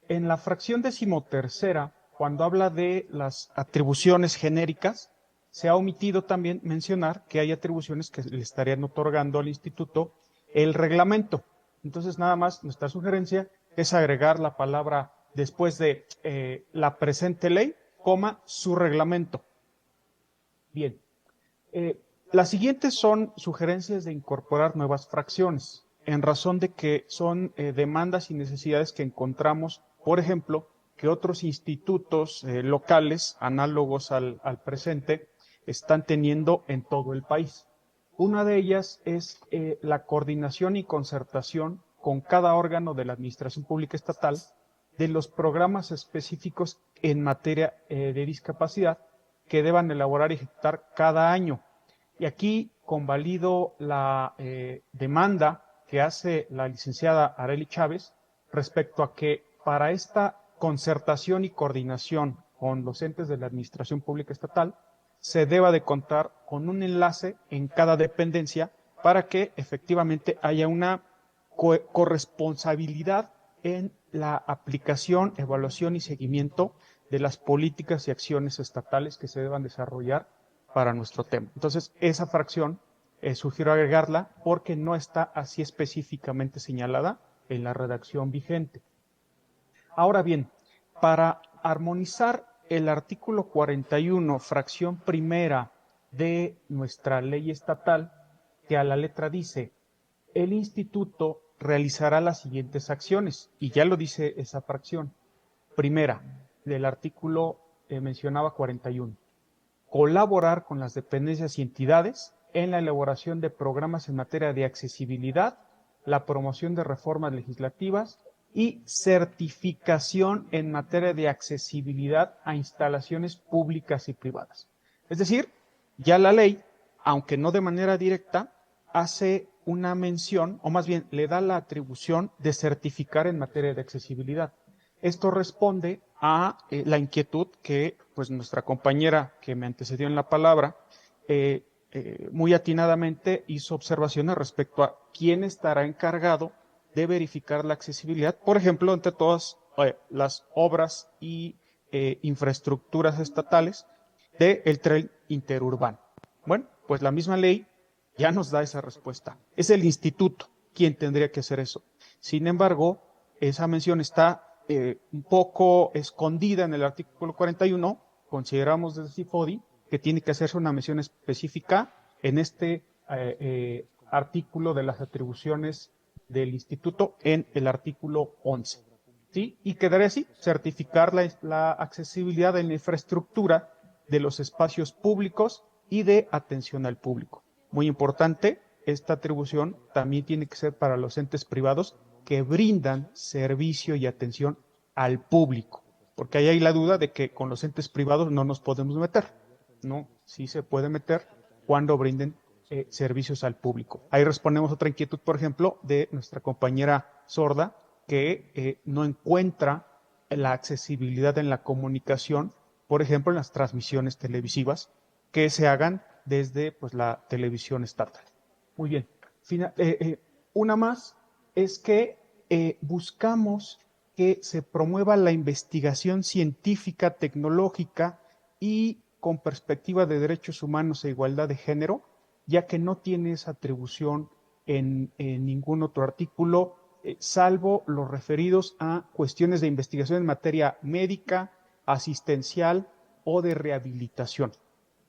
En la fracción 13ª, cuando habla de las atribuciones genéricas, se ha omitido también mencionar que hay atribuciones que le estarían otorgando al instituto el reglamento. Entonces, nada más, nuestra sugerencia es agregar la palabra después de la presente ley, su reglamento. Bien. Las siguientes son sugerencias de incorporar nuevas fracciones, en razón de que son demandas y necesidades que encontramos, por ejemplo, que otros institutos locales, análogos al presente, están teniendo en todo el país. Una de ellas es la coordinación y concertación con cada órgano de la Administración Pública Estatal de los programas específicos en materia de discapacidad que deban elaborar y ejecutar cada año. Y aquí convalido la demanda que hace la licenciada Arely Chávez respecto a que para esta concertación y coordinación con los entes de la Administración Pública Estatal se deba de contar con un enlace en cada dependencia para que efectivamente haya una corresponsabilidad en la aplicación, evaluación y seguimiento de las políticas y acciones estatales que se deban desarrollar para nuestro tema. Entonces, esa fracción sugiero agregarla porque no está así específicamente señalada en la redacción vigente. Ahora bien, para armonizar el artículo 41, fracción primera de nuestra ley estatal, que a la letra dice, el instituto realizará las siguientes acciones, y ya lo dice esa fracción. Primera, del artículo mencionaba 41. Colaborar con las dependencias y entidades en la elaboración de programas en materia de accesibilidad, la promoción de reformas legislativas y certificación en materia de accesibilidad a instalaciones públicas y privadas. Es decir, ya la ley, aunque no de manera directa, hace una mención, o más bien le da la atribución de certificar en materia de accesibilidad. Esto responde a la inquietud que pues nuestra compañera que me antecedió en la palabra muy atinadamente hizo observaciones respecto a quién estará encargado de verificar la accesibilidad, por ejemplo, entre todas las obras y infraestructuras estatales del tren interurbano. Bueno, pues la misma ley ya nos da esa respuesta. Es el instituto quien tendría que hacer eso. Sin embargo, esa mención está un poco escondida en el artículo 41. Consideramos desde CIFODI que tiene que hacerse una mención específica en este artículo de las atribuciones del instituto en el artículo 11. ¿Sí? Y quedaría así, certificar la accesibilidad en la infraestructura de los espacios públicos y de atención al público. Muy importante, esta atribución también tiene que ser para los entes privados que brindan servicio y atención al público, porque ahí hay la duda de que con los entes privados no nos podemos meter, ¿no? sí se puede meter cuando brinden servicios al público. Ahí respondemos otra inquietud, por ejemplo, de nuestra compañera sorda, que no encuentra la accesibilidad en la comunicación, por ejemplo, en las transmisiones televisivas que se hagan desde pues, la televisión estatal. Muy bien. Una más es que buscamos que se promueva la investigación científica, tecnológica y con perspectiva de derechos humanos e igualdad de género, ya que no tiene esa atribución en ningún otro artículo, salvo los referidos a cuestiones de investigación en materia médica, asistencial o de rehabilitación.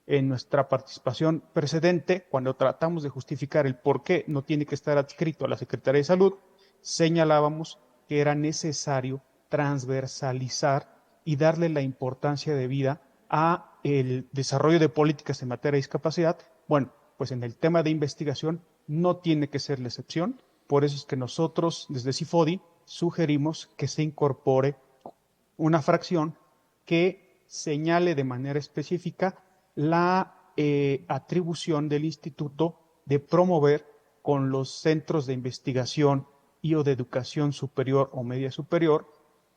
En nuestra participación precedente, cuando tratamos de justificar el por qué no tiene que estar adscrito a la Secretaría de Salud, señalábamos que era necesario transversalizar y darle la importancia debida a el desarrollo de políticas en materia de discapacidad. Bueno, pues en el tema de investigación no tiene que ser la excepción. Por eso es que nosotros desde CIFODI sugerimos que se incorpore una fracción que señale de manera específica la atribución del instituto de promover con los centros de investigación y o de educación superior o media superior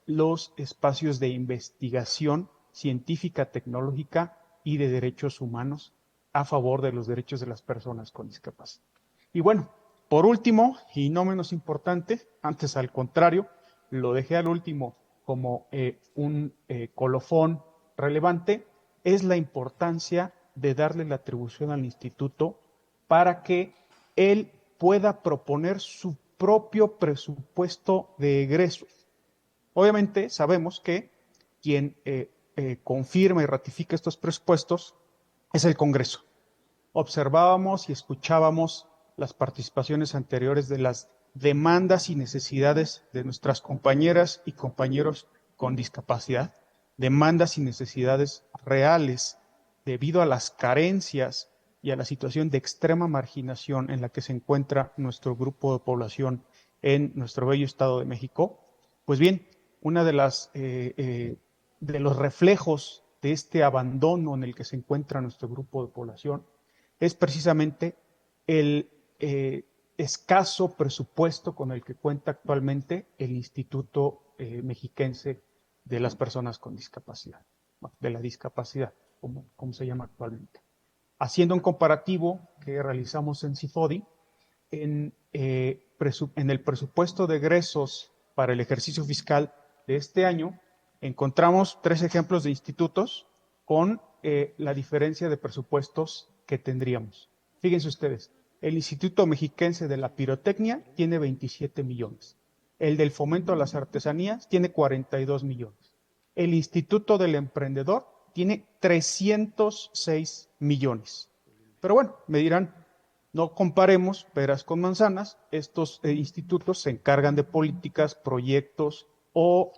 los espacios de investigación científica, tecnológica y de derechos humanos a favor de los derechos de las personas con discapacidad. Y bueno, por último, y no menos importante, antes al contrario, lo dejé al último como un colofón relevante, es la importancia de darle la atribución al instituto para que él pueda proponer su propio presupuesto de egresos. Obviamente sabemos que quien confirma y ratifica estos presupuestos es el Congreso. Observábamos y escuchábamos las participaciones anteriores de las demandas y necesidades de nuestras compañeras y compañeros con discapacidad, demandas y necesidades reales debido a las carencias y a la situación de extrema marginación en la que se encuentra nuestro grupo de población en nuestro bello Estado de México. Pues bien, una de los reflejos de este abandono en el que se encuentra nuestro grupo de población es precisamente el escaso presupuesto con el que cuenta actualmente el Instituto Mexiquense de las Personas con Discapacidad, de la discapacidad, como se llama actualmente. Haciendo un comparativo que realizamos en CIFODI, en el presupuesto de egresos para el ejercicio fiscal de este año, encontramos 3 ejemplos de institutos con la diferencia de presupuestos que tendríamos. Fíjense ustedes, el Instituto Mexiquense de la Pirotecnia tiene 27 millones. El del Fomento a las Artesanías tiene 42 millones. El Instituto del Emprendedor tiene 306 millones. Pero bueno, me dirán, no comparemos peras con manzanas. Estos institutos se encargan de políticas, proyectos o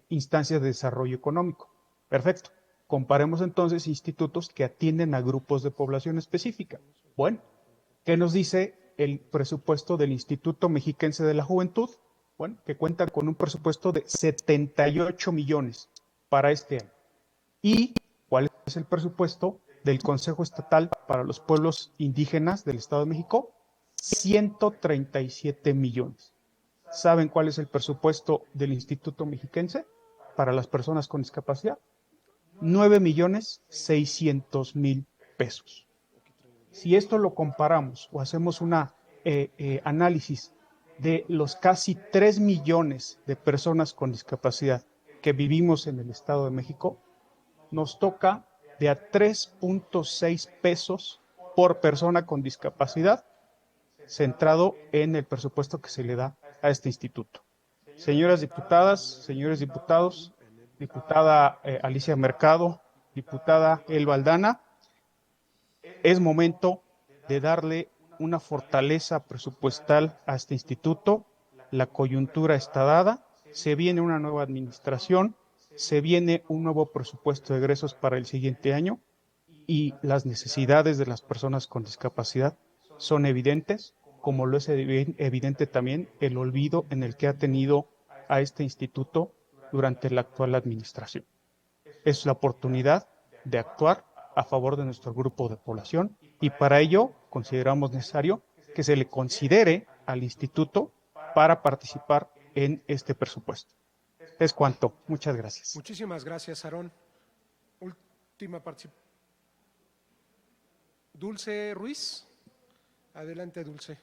instancias de desarrollo económico. Perfecto. Comparemos entonces institutos que atienden a grupos de población específica. Bueno, ¿qué nos dice el presupuesto del Instituto Mexiquense de la Juventud? Bueno, que cuenta con un presupuesto de 78 millones para este año. ¿Y cuál es el presupuesto del Consejo Estatal para los Pueblos Indígenas del Estado de México? 137 millones. ¿Saben cuál es el presupuesto del Instituto Mexiquense para las personas con discapacidad? 9,600,000 pesos. Si esto lo comparamos o hacemos una análisis de los casi 3 millones de personas con discapacidad que vivimos en el Estado de México, nos toca de a 3.6 pesos por persona con discapacidad, centrado en el presupuesto que se le da a este instituto. Señoras diputadas, señores diputados, diputada Alicia Mercado, diputada Elba Aldana, es momento de darle una fortaleza presupuestal a este instituto. La coyuntura está dada, se viene una nueva administración, se viene un nuevo presupuesto de egresos para el siguiente año y las necesidades de las personas con discapacidad son evidentes, como lo es evidente también el olvido en el que ha tenido a este instituto durante la actual administración. Es la oportunidad de actuar a favor de nuestro grupo de población y para ello consideramos necesario que se le considere al instituto para participar en este presupuesto. Es cuanto. Muchas gracias. Muchísimas gracias, Aarón. Última participación. Dulce Ruiz. Adelante, Dulce.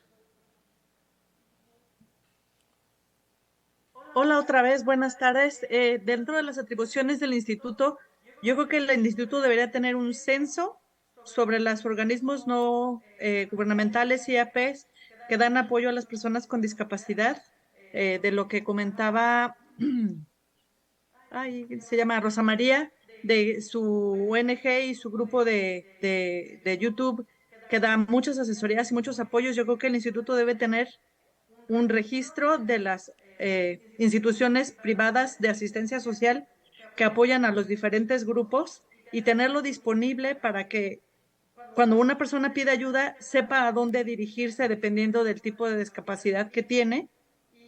Hola otra vez, buenas tardes. Dentro de las atribuciones del instituto, yo creo que el instituto debería tener un censo sobre los organismos no gubernamentales, IAPs, que dan apoyo a las personas con discapacidad, de lo que comentaba, se llama Rosa María, de su ONG y su grupo de YouTube, que da muchas asesorías y muchos apoyos. Yo creo que el instituto debe tener un registro de las instituciones privadas de asistencia social que apoyan a los diferentes grupos y tenerlo disponible para que cuando una persona pide ayuda sepa a dónde dirigirse dependiendo del tipo de discapacidad que tiene.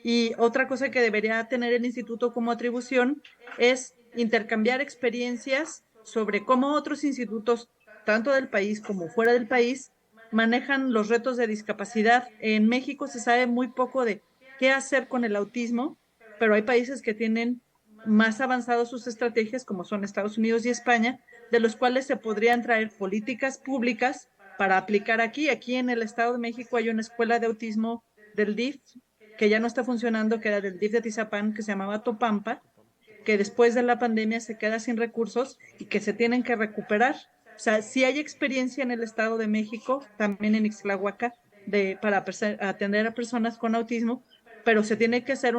Y otra cosa que debería tener el instituto como atribución es intercambiar experiencias sobre cómo otros institutos, tanto del país como fuera del país, manejan los retos de discapacidad. En México se sabe muy poco de qué hacer con el autismo, pero hay países que tienen más avanzadas sus estrategias, como son Estados Unidos y España, de los cuales se podrían traer políticas públicas para aplicar aquí. Aquí en el Estado de México hay una escuela de autismo del DIF, que ya no está funcionando, que era del DIF de Atizapán, que se llamaba Topampa, que después de la pandemia se queda sin recursos y que se tienen que recuperar. O sea, sí hay experiencia en el Estado de México, también en Ixtlahuaca, para atender a personas con autismo, pero se tiene que hacer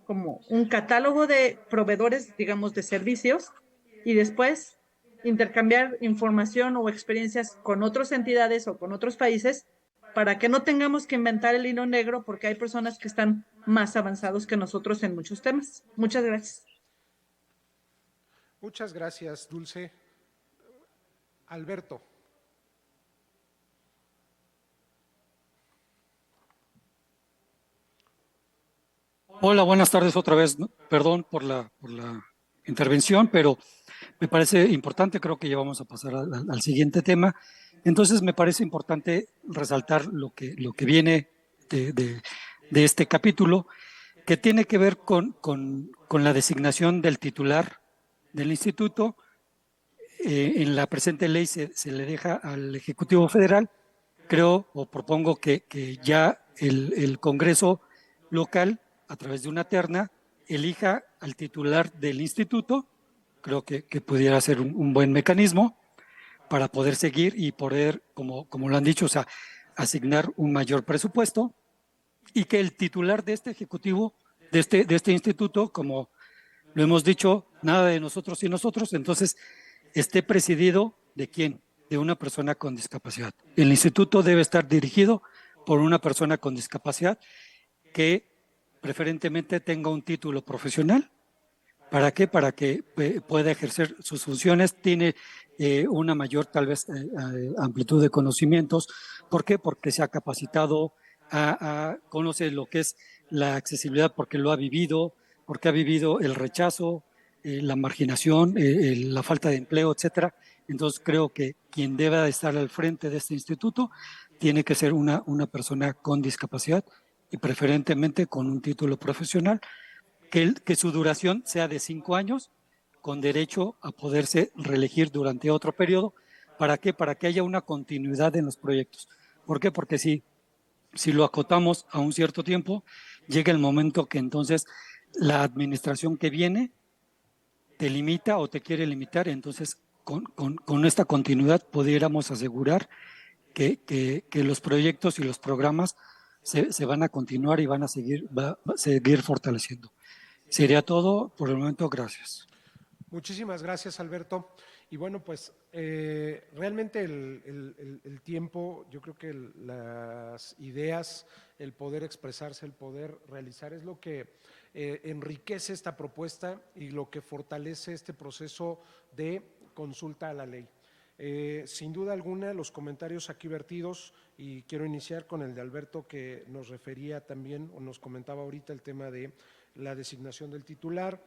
como un catálogo de proveedores, digamos, de servicios, y después intercambiar información o experiencias con otras entidades o con otros países para que no tengamos que inventar el hilo negro, porque hay personas que están más avanzados que nosotros en muchos temas. Muchas gracias. Muchas gracias, Dulce. Alberto. Hola, buenas tardes otra vez. Perdón por la intervención, pero me parece importante, creo que ya vamos a pasar al siguiente tema. Entonces me parece importante resaltar lo que viene de este capítulo, que tiene que ver con la designación del titular del instituto. En la presente ley se le deja al Ejecutivo Federal. Creo o propongo que ya el Congreso local, a través de una terna, elija al titular del instituto. Creo que pudiera ser un buen mecanismo para poder seguir y poder, como lo han dicho, o sea, asignar un mayor presupuesto, y que el titular de este ejecutivo, de este instituto, como lo hemos dicho, nada de nosotros y nosotros, entonces esté presidido ¿de quién? De una persona con discapacidad. El instituto debe estar dirigido por una persona con discapacidad que preferentemente tenga un título profesional. ¿Para qué? Para que pueda ejercer sus funciones, tiene una mayor tal vez amplitud de conocimientos. ¿Por qué? Porque se ha capacitado, conoce lo que es la accesibilidad porque lo ha vivido, porque ha vivido el rechazo, la marginación, la falta de empleo, etcétera. Entonces creo que quien deba estar al frente de este instituto tiene que ser una persona con discapacidad y preferentemente con un título profesional, que su duración sea de 5 años, con derecho a poderse reelegir durante otro periodo. ¿Para qué? Para que haya una continuidad en los proyectos. ¿Por qué? Porque si lo acotamos a un cierto tiempo, llega el momento que entonces la administración que viene te limita o te quiere limitar. Entonces, con esta continuidad pudiéramos asegurar que los proyectos y los programas se van a continuar y van a seguir fortaleciendo. Sería todo por el momento, gracias. Muchísimas gracias, Alberto. Y bueno, pues realmente el tiempo, yo creo que las ideas, el poder expresarse, el poder realizar es lo que enriquece esta propuesta y lo que fortalece este proceso de consulta a la ley. Sin duda alguna, los comentarios aquí vertidos, y quiero iniciar con el de Alberto, que nos refería también o nos comentaba ahorita el tema de la designación del titular,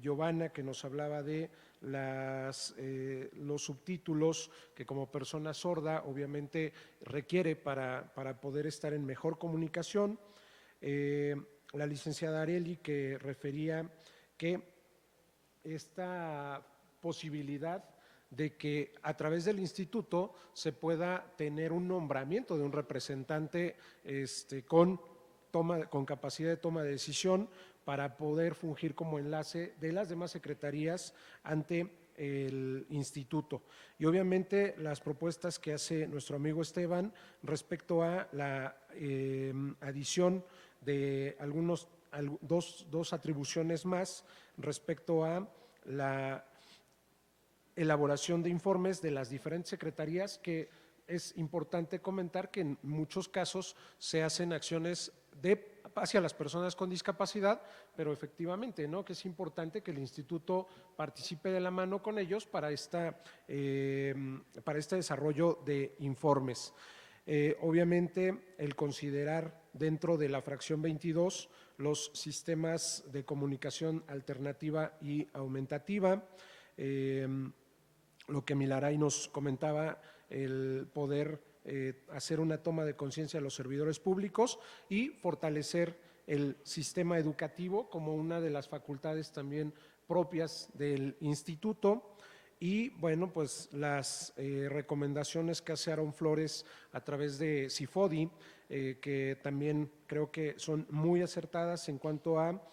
Giovanna, que nos hablaba de los subtítulos que como persona sorda obviamente requiere para poder estar en mejor comunicación. La licenciada Areli, que refería que esta posibilidad de que a través del instituto se pueda tener un nombramiento de un representante con capacidad de toma de decisión para poder fungir como enlace de las demás secretarías ante el instituto. Y obviamente las propuestas que hace nuestro amigo Esteban respecto a la adición de dos atribuciones más respecto a la elaboración de informes de las diferentes secretarías, que es importante comentar que en muchos casos se hacen acciones hacia las personas con discapacidad, pero efectivamente, ¿no?, que es importante que el instituto participe de la mano con ellos para este desarrollo de informes. Obviamente, el considerar dentro de la fracción 22 los sistemas de comunicación alternativa y aumentativa, lo que Milaray nos comentaba, el poder hacer una toma de conciencia de los servidores públicos y fortalecer el sistema educativo como una de las facultades también propias del instituto. Y bueno, pues las recomendaciones que hace Aaron Flores a través de CIFODI, que también creo que son muy acertadas en cuanto a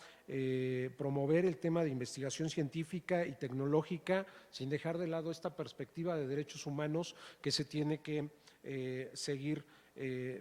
promover el tema de investigación científica y tecnológica, sin dejar de lado esta perspectiva de derechos humanos que se tiene que seguir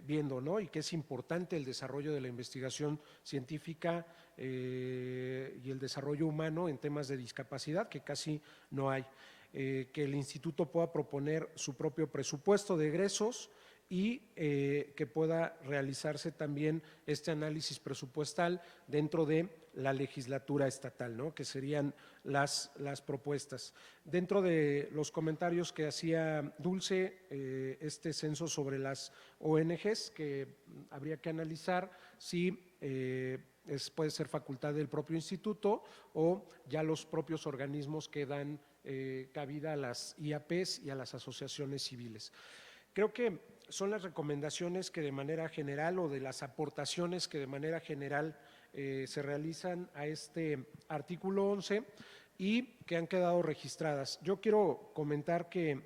viendo, ¿no? Y que es importante el desarrollo de la investigación científica y el desarrollo humano en temas de discapacidad, que casi no hay. Que el instituto pueda proponer su propio presupuesto de egresos y que pueda realizarse también este análisis presupuestal dentro de la legislatura estatal, ¿no?, que serían las propuestas. Dentro de los comentarios que hacía Dulce, este censo sobre las ONGs, que habría que analizar si puede ser facultad del propio instituto o ya los propios organismos que dan cabida a las IAPs y a las asociaciones civiles. Creo que son las recomendaciones que de manera general o de las aportaciones que de manera general se realizan a este artículo 11 y que han quedado registradas. Yo quiero comentar que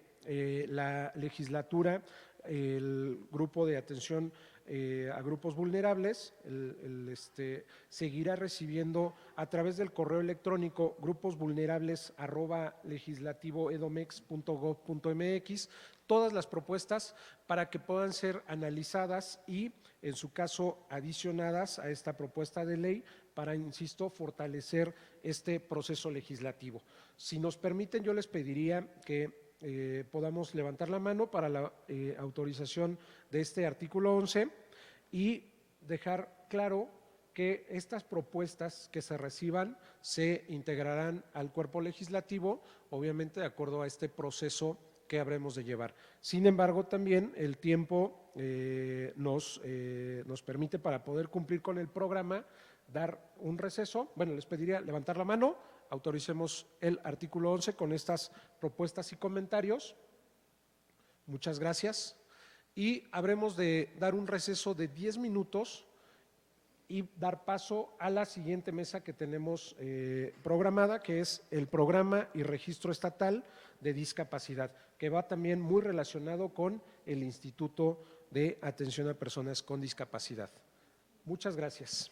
la legislatura, el grupo de atención a grupos vulnerables, seguirá recibiendo a través del correo electrónico gruposvulnerables@legislativoedomex.gov.mx todas las propuestas para que puedan ser analizadas y, en su caso, adicionadas a esta propuesta de ley para, insisto, fortalecer este proceso legislativo. Si nos permiten, yo les pediría que podamos levantar la mano para la autorización de este artículo 11 y dejar claro que estas propuestas que se reciban se integrarán al cuerpo legislativo, obviamente de acuerdo a este proceso que habremos de llevar. Sin embargo, también el tiempo nos permite, para poder cumplir con el programa, dar un receso. Bueno, les pediría levantar la mano, autoricemos el artículo 11 con estas propuestas y comentarios. Muchas gracias. Y habremos de dar un receso de 10 minutos y dar paso a la siguiente mesa que tenemos programada, que es el Programa y Registro Estatal de Discapacidad, que va también muy relacionado con el Instituto de Atención a Personas con Discapacidad. Muchas gracias.